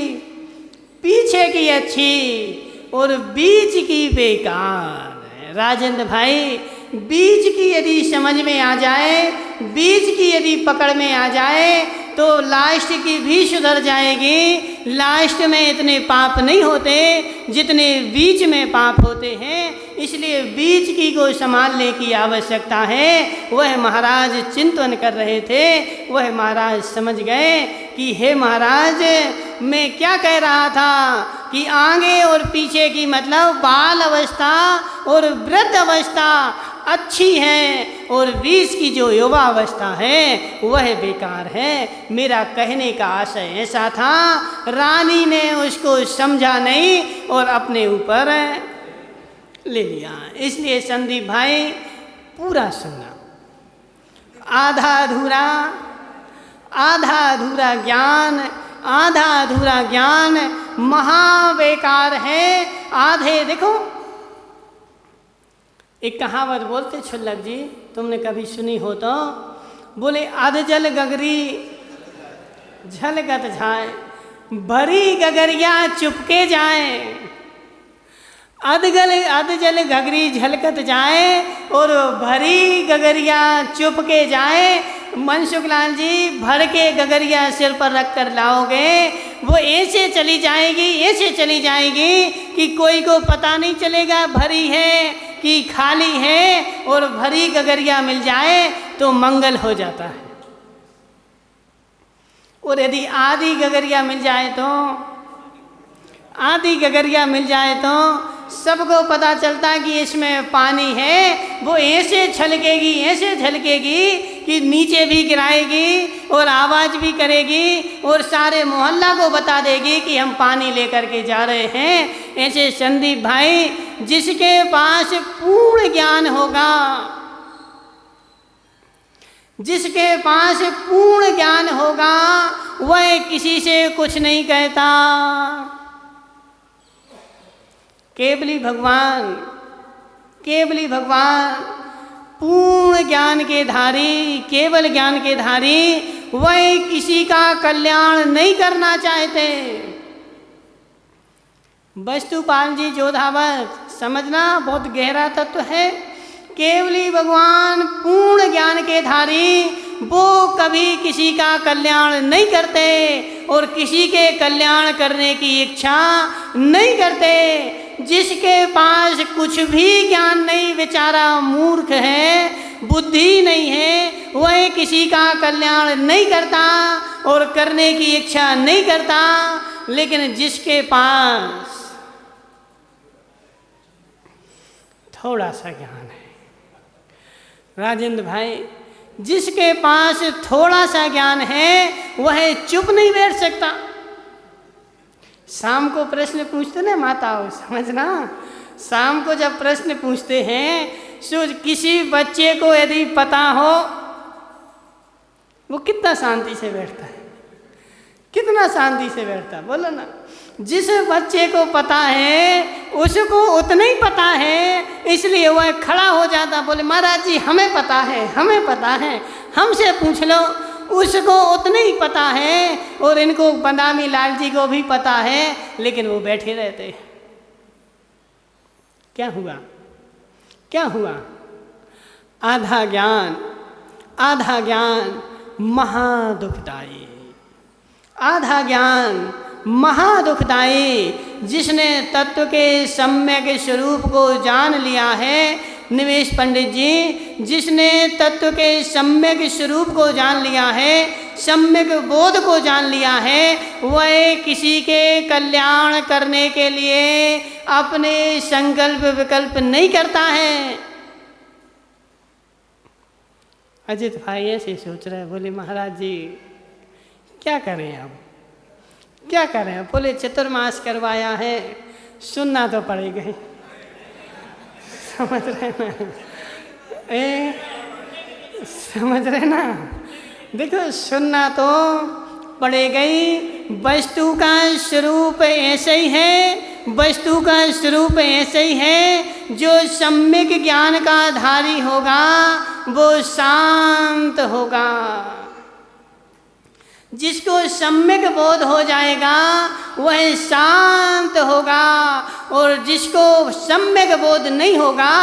पीछे की अच्छी और बीच की बेकार। राजेंद्र भाई, बीच की यदि समझ में आ जाए, बीच की यदि पकड़ में आ जाए तो लास्ट की भी सुधर जाएगी। लास्ट में इतने पाप नहीं होते जितने बीच में पाप होते हैं, इसलिए बीच की को संभालने की आवश्यकता है। वह महाराज चिंतन कर रहे थे, वह महाराज समझ गए कि हे महाराज, मैं क्या कह रहा था कि आगे और पीछे की मतलब बाल अवस्था और वृद्ध अवस्था अच्छी है और बीच की जो युवा अवस्था है वह बेकार है। मेरा कहने का आशय ऐसा था, रानी ने उसको समझा नहीं और अपने ऊपर ले लिया। इसलिए संदीप भाई पूरा सुनना, आधा अधूरा ज्ञान, आधा अधूरा ज्ञान महाबेकार है। आधे देखो, एक कहावत बोलते छुल्लक जी, तुमने कभी सुनी हो तो, बोले अध जल गगरी झलकत जाए, भरी गगरिया चुपके जाए। अध जल गगरी झलकत जाए और भरी गगरिया चुपके जाए। मनसुख लाल जी, भर के गगरिया सिर पर रख कर लाओगे, वो ऐसे चली जाएगी, ऐसे चली जाएगी कि कोई को पता नहीं चलेगा भरी है कि खाली है। और भरी गगरिया मिल जाए तो मंगल हो जाता है, और यदि आधी गगरिया मिल जाए तो, आधी गगरिया मिल जाए तो सबको पता चलता है कि इसमें पानी है। वो ऐसे छलकेगी, ऐसे झलकेगी कि नीचे भी गिराएगी और आवाज़ भी करेगी और सारे मोहल्ला को बता देगी कि हम पानी लेकर के जा रहे हैं। ऐसे संदीप भाई जिसके पास पूर्ण ज्ञान होगा, जिसके पास पूर्ण ज्ञान होगा वह किसी से कुछ नहीं कहता। केवली भगवान, केवली भगवान पूर्ण ज्ञान के धारी, केवल ज्ञान के धारी, वह किसी का कल्याण नहीं करना चाहते। वस्तुपाल जी जोधावत, समझना बहुत गहरा तत्व है। केवली भगवान पूर्ण ज्ञान के धारी, वो कभी किसी का कल्याण नहीं करते और किसी के कल्याण करने की इच्छा नहीं करते। जिसके पास कुछ भी ज्ञान नहीं, बेचारा मूर्ख है, बुद्धि नहीं है, वह किसी का कल्याण नहीं करता और करने की इच्छा नहीं करता। लेकिन जिसके पास थोड़ा सा ज्ञान है, राजेंद्र भाई, जिसके पास थोड़ा सा ज्ञान है वह चुप नहीं बैठ सकता। शाम को प्रश्न पूछते ना माताओं, समझना, शाम को जब प्रश्न पूछते हैं सो किसी बच्चे को यदि पता हो, वो कितना शांति से बैठता है, कितना शांति से बैठता, बोलो ना। जिस बच्चे को पता है उसको उतना ही पता है, इसलिए वह खड़ा हो जाता, बोले महाराज जी हमें पता है, हमें पता है, हमसे पूछ लो। उसको उतना ही पता है और इनको बदामी लाल जी को भी पता है, लेकिन वो बैठे रहते। क्या हुआ, क्या हुआ? आधा ज्ञान, आधा ज्ञान महादुखदायी, आधा ज्ञान महादुखदायी। जिसने तत्व के सम्यक स्वरूप को जान लिया है, निमेश पंडित जी, जिसने तत्व के सम्यक स्वरूप को जान लिया है, सम्यक बोध को जान लिया है, वह किसी के कल्याण करने के लिए अपने संकल्प विकल्प नहीं करता है। अजित भाई ऐसे सोच रहे, बोले महाराज जी क्या करें अब, क्या करें? बोले चतुर्मास करवाया है, सुनना तो पड़ेगा ही, समझ रहे ना? समझ रहे ना? देखो सुनना तो पड़ेगा ही। वस्तु का स्वरूप ऐसे ही है, वस्तु का स्वरूप ऐसे ही है। जो सम्यक ज्ञान का धारी होगा वो शांत होगा। जिसको सम्यक बोध हो जाएगा वह शांत होगा, और जिसको सम्यक बोध नहीं होगा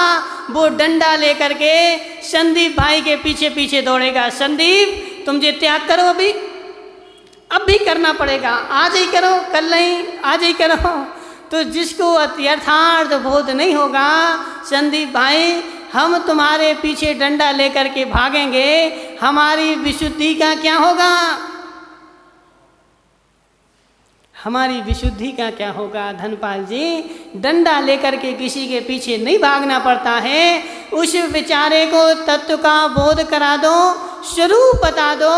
वो डंडा लेकर के संदीप भाई के पीछे पीछे दौड़ेगा। संदीप तुम ये त्याग करो, अभी अब भी करना पड़ेगा, आज ही करो, कल नहीं, आज ही करो। तो जिसको यथार्थ बोध नहीं होगा, संदीप भाई हम तुम्हारे पीछे डंडा लेकर के भागेंगे, हमारी विशुद्धि का क्या होगा? हमारी विशुद्धि का क्या होगा? धनपाल जी, डंडा लेकर के किसी के पीछे नहीं भागना पड़ता है। उस बेचारे को तत्व का बोध करा दो, स्वरूप बता दो,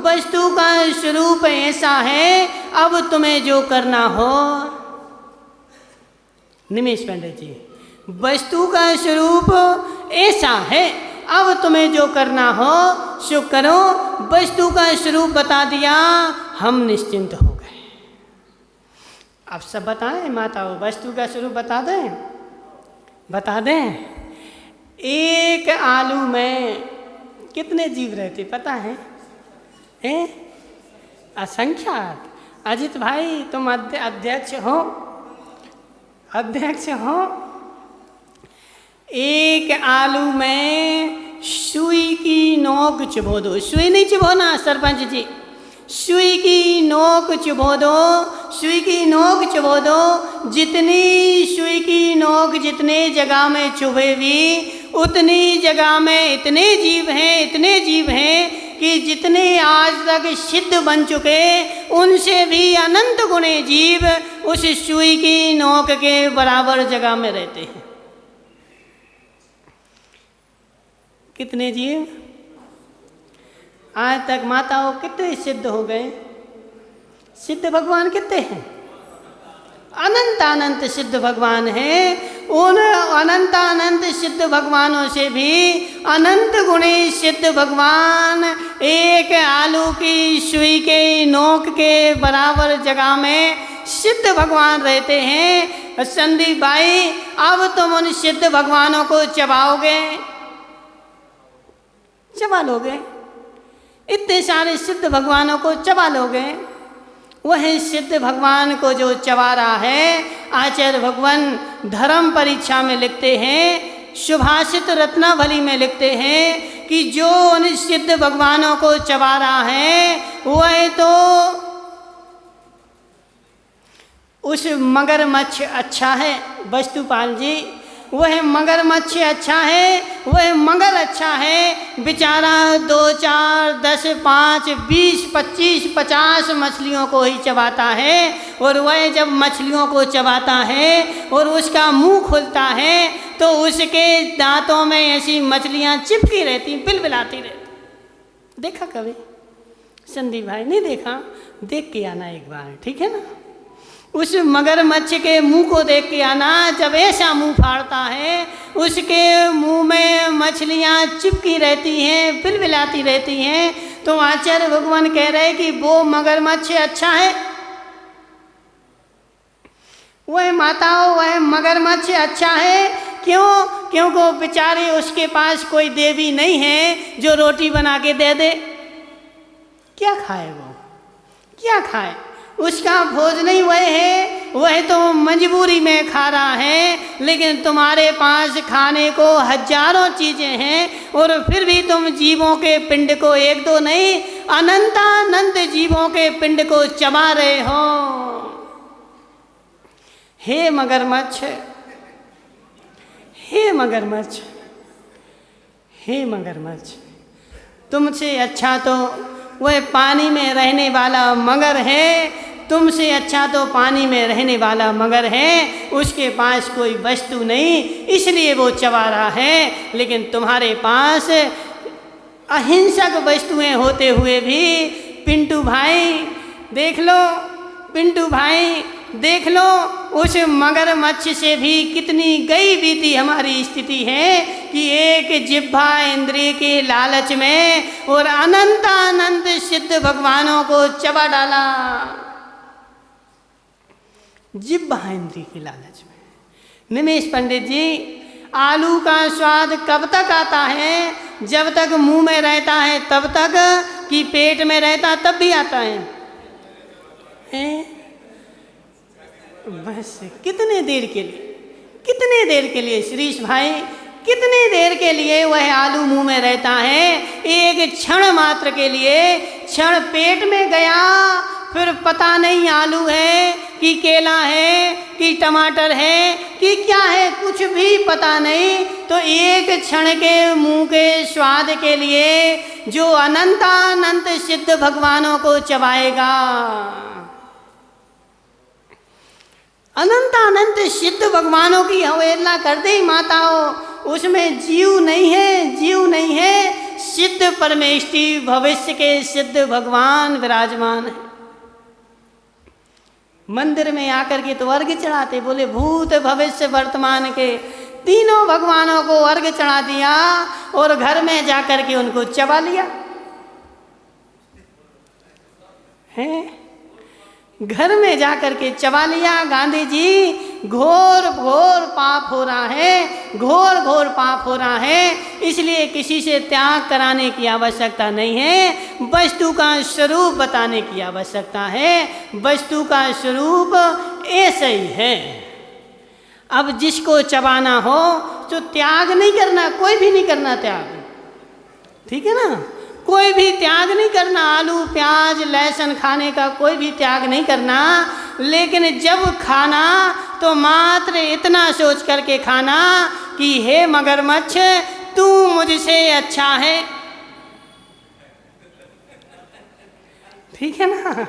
वस्तु का स्वरूप ऐसा है, अब तुम्हें जो करना हो। निमेश पंडित जी, वस्तु का स्वरूप ऐसा है, अब तुम्हें जो करना हो सो करो। वस्तु का स्वरूप बता दिया, हम निश्चिंत हो गए। अब सब बताएं माताओं, वस्तु का स्वरूप बता दें, बता दें। एक आलू में कितने जीव रहते पता है? असंख्यात। अजित भाई तुम अध्यक्ष हो, अध्यक्ष हो। एक आलू में सुई की नोक चुभो दो, सुई नहीं चुभोना सरपंच जी, सुई की नोक चुभो दो, सुई की नोक चुभो दो। जितनी सुई की नोक जितने जगह में चुभेगी उतनी जगह में इतने जीव हैं, इतने जीव हैं कि जितने आज तक सिद्ध बन चुके उनसे भी अनंत गुणे जीव उस सुई की नोक के बराबर जगह में रहते हैं। कितने जीव आज तक माताओं कितने सिद्ध हो गए? सिद्ध भगवान कितने हैं? अनंत अनंत सिद्ध भगवान हैं। उन अनंत अनंत सिद्ध भगवानों से भी अनंत गुणी सिद्ध भगवान एक आलू की सुई के नोक के बराबर जगह में सिद्ध भगवान रहते हैं। संदीप भाई, अब तुम उन सिद्ध भगवानों को चबाओगे, चबा लोगे, इतने सारे सिद्ध भगवानों को चबा लोगे। वह सिद्ध भगवान को जो चबा रहा है, आचार्य भगवान धर्म परीक्षा में लिखते हैं, सुभाषित रत्नावली में लिखते हैं कि जो उन सिद्ध भगवानों को चबा रहा है वह तो उस मगरमच्छ अच्छा है। वस्तुपाल जी, वह मगरमच्छ अच्छा है, वह मगर अच्छा है। बेचारा 2 4 10 5 20 25 50 मछलियों को ही चबाता है, और वह जब मछलियों को चबाता है और उसका मुंह खुलता है तो उसके दांतों में ऐसी मछलियां चिपकी रहती, बिलबिलाती रहती। देखा कभी संदीप भाई? नहीं देखा? देख के आना एक बार, ठीक है ना। उस मगरमच्छ के मुंह को देख के आना, जब ऐसा मुंह फाड़ता है उसके मुंह में मछलियां चिपकी रहती हैं, बिलबिलाती रहती हैं। तो आचार्य भगवान कह रहे कि वो मगरमच्छ अच्छा है, वह माताओं वह मगरमच्छ अच्छा है। क्यों? क्योंकि बेचारे उसके पास कोई देवी नहीं है जो रोटी बना के दे दे। क्या खाए वो, क्या खाए? उसका भोजन ही वह है, वह तो मजबूरी में खा रहा है। लेकिन तुम्हारे पास खाने को हजारों चीजें हैं और फिर भी तुम जीवों के पिंड को, एक दो नहीं, अनंतानंत जीवों के पिंड को चबा रहे हो। हे मगरमच्छ, हे मगरमच्छ, हे मगरमच्छ, तुमसे अच्छा तो वह पानी में रहने वाला मगर है, तुमसे अच्छा तो पानी में रहने वाला मगर है। उसके पास कोई वस्तु नहीं, इसलिए वो चबा रहा है। लेकिन तुम्हारे पास अहिंसक वस्तुएं होते हुए भी, पिंटू भाई देख लो, पिंटू भाई देख लो, उस मगरमच्छ से भी कितनी गई बीती हमारी स्थिति है कि एक जिह्वा इंद्रिय के लालच में और अनंत अनंत सिद्ध भगवानों को चबा डाला। जिह्वा इंद्रिय के लालच में। निमेश पंडित जी, आलू का स्वाद कब तक आता है? जब तक मुंह में रहता है तब तक, कि पेट में रहता तब भी आता है? बस कितने देर के लिए, कितने देर के लिए श्रीश भाई, कितने देर के लिए वह आलू मुंह में रहता है? एक क्षण मात्र के लिए। क्षण पेट में गया, फिर पता नहीं आलू है कि केला है कि टमाटर है कि क्या है, कुछ भी पता नहीं। तो एक क्षण के मुंह के स्वाद के लिए जो अनंतानंत सिद्ध भगवानों को चबाएगा, अनंत अनंत सिद्ध भगवानों की अवहेलना कर दे माताओं, उसमें जीव नहीं है, जीव नहीं है। सिद्ध परमेष्टि भविष्य के सिद्ध भगवान विराजमान है। मंदिर में आकर के तो अर्घ्य चढ़ाते, बोले भूत भविष्य वर्तमान के तीनों भगवानों को अर्घ्य चढ़ा दिया और घर में जाकर के उनको चबा लिया है। घर में जाकर के चबा लिया। गांधी जी, घोर घोर पाप हो रहा है, घोर घोर पाप हो रहा है। इसलिए किसी से त्याग कराने की आवश्यकता नहीं है, वस्तु का स्वरूप बताने की आवश्यकता है। वस्तु का स्वरूप ऐसे ही है। अब जिसको चबाना हो तो त्याग नहीं करना, कोई भी नहीं करना त्याग, ठीक है ना। कोई भी त्याग नहीं करना, आलू प्याज लहसुन खाने का कोई भी त्याग नहीं करना। लेकिन जब खाना तो मात्र इतना सोच करके खाना कि हे मगरमच्छ, तू मुझसे अच्छा है, ठीक है ना।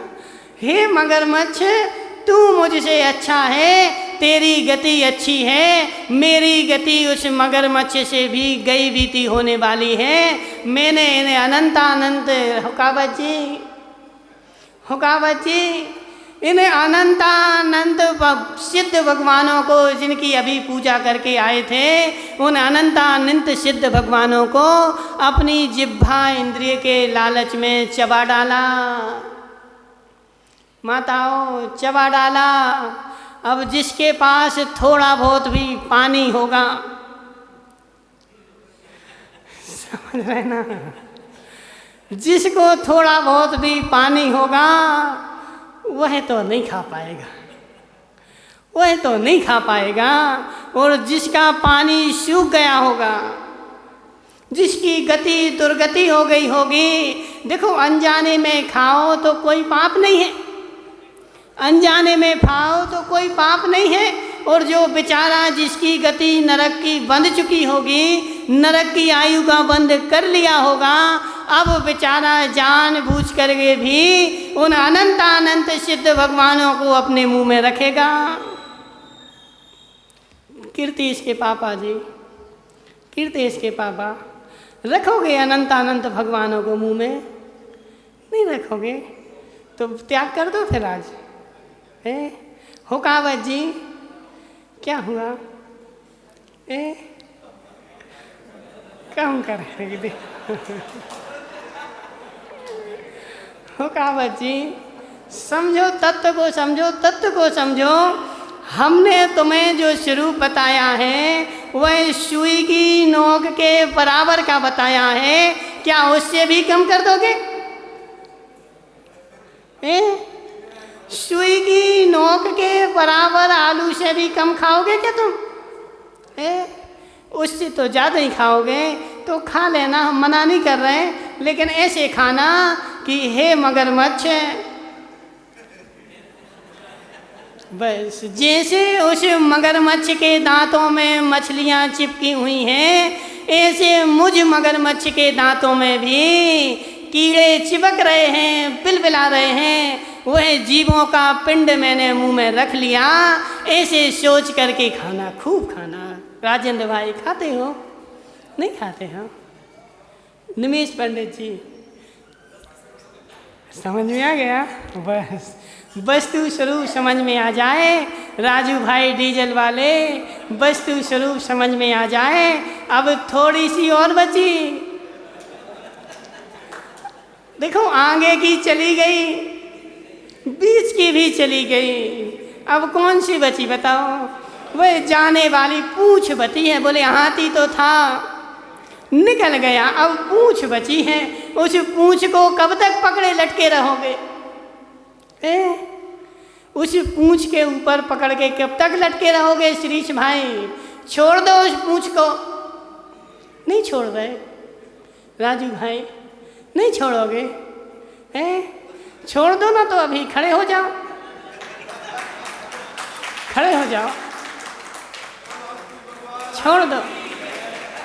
हे मगरमच्छ, तू मुझसे अच्छा है, तेरी गति अच्छी है, मेरी गति उस मगरमच्छ से भी गई बीती होने वाली है। मैंने इन्हें अनंत अनंत, हुकावत जी, हुकावत जी, इन अनंतानंत सिद्ध भगवानों को जिनकी अभी पूजा करके आए थे, उन अनंतानंत सिद्ध भगवानों को अपनी जिह्वा इंद्रिय के लालच में चबा डाला। माताओं, चबा डाला। अब जिसके पास थोड़ा बहुत भी पानी होगा, समझ रहे ना, जिसको थोड़ा बहुत भी पानी होगा वह तो नहीं खा पाएगा, वह तो नहीं खा पाएगा। और जिसका पानी सूख गया होगा, जिसकी गति दुर्गति हो गई होगी, देखो अनजाने में खाओ तो कोई पाप नहीं है, अनजाने में खाओ तो कोई पाप नहीं है। और जो बेचारा जिसकी गति नरक की बंध चुकी होगी, नरक की आयु का बंद कर लिया होगा, अब बेचारा जानबूझ करके भी उन अनंत सिद्ध भगवानों को अपने मुंह में रखेगा। कीर्ति इसके पापा जी, कीर्ति इसके पापा, रखोगे अनंत भगवानों को मुंह में? नहीं रखोगे तो त्याग कर दो फिर आज। हुकावत जी, क्या हुआ? कम कर हुकावत जी, समझो तत्व को, समझो तत्व को समझो। हमने तुम्हें जो स्वरूप बताया है वह सुई की नोक के बराबर का बताया है, क्या उससे भी कम कर दोगे? सुई की नोक के बराबर आलू से भी कम खाओगे क्या तुम? उससे तो ज़्यादा ही खाओगे, तो खा लेना, हम मना नहीं कर रहे हैं, लेकिन ऐसे खाना कि हे मगरमच्छ, बस जैसे उस मगरमच्छ के दांतों में मछलियाँ चिपकी हुई हैं, ऐसे मुझ मगरमच्छ के दांतों में भी कीड़े चिपक रहे हैं, बिलबिला रहे हैं। वह जीवों का पिंड मैंने मुंह में रख लिया, ऐसे सोच करके खाना, खूब खाना। राजेंद्र भाई, खाते हो? नहीं खाते हो? निमेश पंडित जी, समझ में आ गया? बस वस्तु स्वरूप समझ में आ जाए। राजू भाई डीजल वाले, वस्तु स्वरूप समझ में आ जाए। अब थोड़ी सी और बची, देखो आगे की चली गई, बीच की भी चली गई, अब कौन सी बची बताओ? वह जाने वाली पूंछ बची है। बोले हाथी तो था, निकल गया, अब पूंछ बची है। उस पूंछ को कब तक पकड़े लटके रहोगे? उस पूंछ के ऊपर पकड़ के कब तक लटके रहोगे श्रीश भाई? छोड़ दो उस पूंछ को। नहीं छोड़ रहे राजू भाई, नहीं छोड़ोगे? छोड़ दो ना तो अभी खड़े हो जाओ, खड़े हो जाओ, छोड़ दो।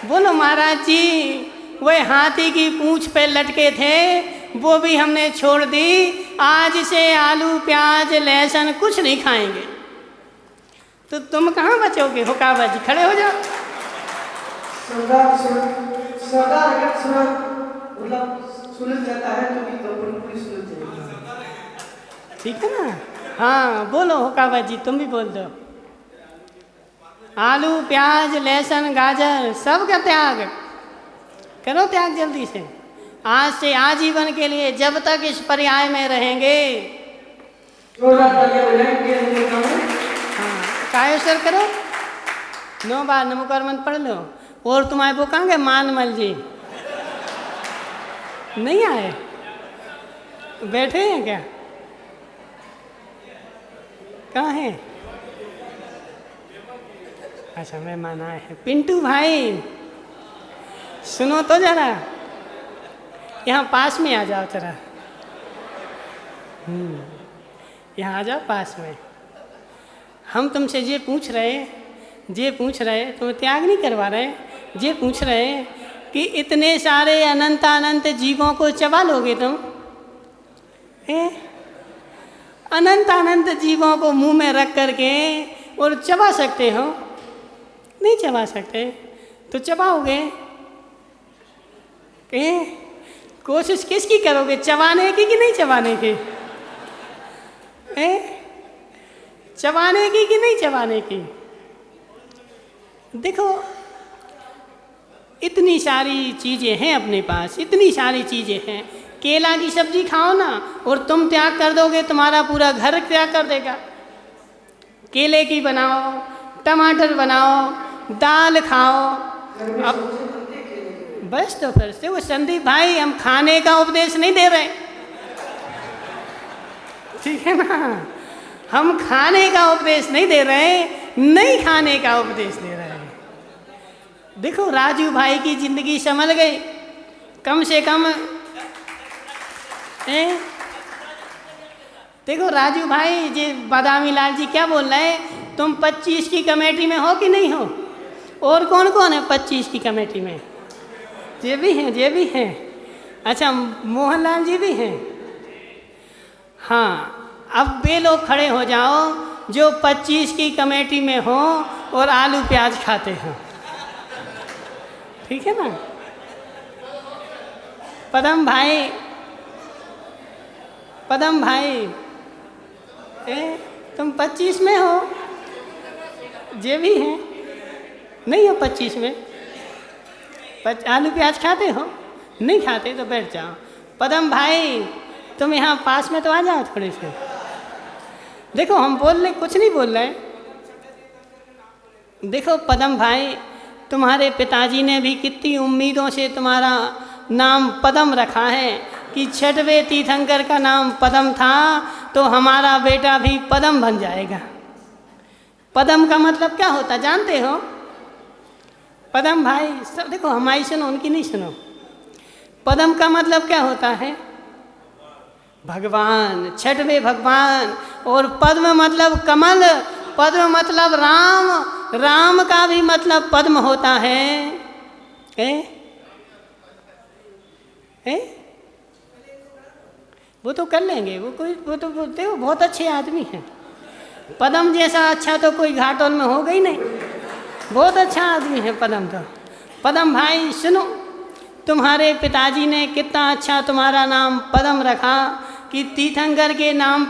बोलो महाराज जी, वह हाथी की पूंछ पे लटके थे, वो भी हमने छोड़ दी। आज से आलू प्याज लहसुन कुछ नहीं खाएंगे। तो तुम कहाँ बचोगे? हुकावत जी, खड़े हो जाओ। ठीक है ना? हाँ बोलो हुकावत जी, तुम भी बोल दो। आलू प्याज लहसुन गाजर सब का त्याग करो, त्याग जल्दी से, आज से आजीवन के लिए, जब तक इस पर्याय में रहेंगे। हाँ कायसर करो, 9 बार नमोकार मंत्र पढ़ लो। और तुम्हारे वो कहाँ गए? मानमल जी नहीं आए, बैठे हैं क्या? कहाँ हैं? अच्छा मेहमान आए हैं। पिंटू भाई सुनो तो जरा, यहाँ पास में आ जाओ जरा। यहाँ आ जाओ पास में। हम तुमसे ये पूछ रहे, तुम्हें त्याग नहीं करवा रहे, ये पूछ रहे कि इतने सारे अनंत जीवों को चबा लोगे तुम? अनंत जीवों को मुंह में रख करके और चबा सकते हो? नहीं चबा सकते, तो चबाओगे? कोशिश किसकी करोगे, चबाने की कि नहीं चबाने की? चबाने की कि नहीं चबाने की? देखो इतनी सारी चीज़ें हैं अपने पास, इतनी सारी चीज़ें हैं। केला की सब्जी खाओ ना, और तुम त्याग कर दोगे, तुम्हारा पूरा घर त्याग कर देगा। केले की बनाओ, टमाटर बनाओ, दाल खाओ। अब बस तो फिर से वो संदीप भाई, हम खाने का उपदेश नहीं दे रहे, ठीक है ना? हम खाने का उपदेश नहीं दे रहे, नहीं खाने का उपदेश दे रहे हैं। देखो राजू भाई की जिंदगी संभल गई, कम से कम देखो राजू भाई जी, बादामी लाल जी क्या बोल रहे हैं, तुम 25 की कमेटी में हो कि नहीं हो? और कौन कौन है 25 की कमेटी में? ये भी हैं, ये भी हैं। अच्छा, मोहनलाल जी भी हैं। हाँ, अब वे लोग खड़े हो जाओ जो 25 की कमेटी में हो और आलू प्याज खाते हैं, ठीक है ना? पदम भाई, पदम भाई, तुम 25 में हो? ये भी हैं, नहीं हो 25 में? आलू प्याज खाते हो? नहीं खाते तो बैठ जाओ। पदम भाई, तुम यहाँ पास में तो आ जाओ थोड़े से। देखो हम बोल रहे, कुछ नहीं बोल रहे। देखो पदम भाई, तुम्हारे पिताजी ने भी कितनी उम्मीदों से तुम्हारा नाम पदम रखा है कि छठवें तीर्थंकर का नाम पदम था, तो हमारा बेटा भी पदम बन जाएगा। पदम का मतलब क्या होता जानते हो? पदम भाई सब देखो, हमारी सुनो, उनकी नहीं सुनो। पदम का मतलब क्या होता है? भगवान, छठवें भगवान। और पद्म मतलब कमल, पद्म मतलब राम, राम का भी मतलब पद्म होता है। वो तो कर लेंगे, वो कोई, वो तो बोलते हो बहुत अच्छे आदमी हैं। पदम जैसा अच्छा तो कोई घाटोल में होगा ही नहीं, बहुत अच्छा आदमी है पदम तो। पदम भाई सुनो, तुम्हारे पिताजी ने कितना अच्छा तुम्हारा नाम पदम रखा कि तीर्थंकर के नाम पर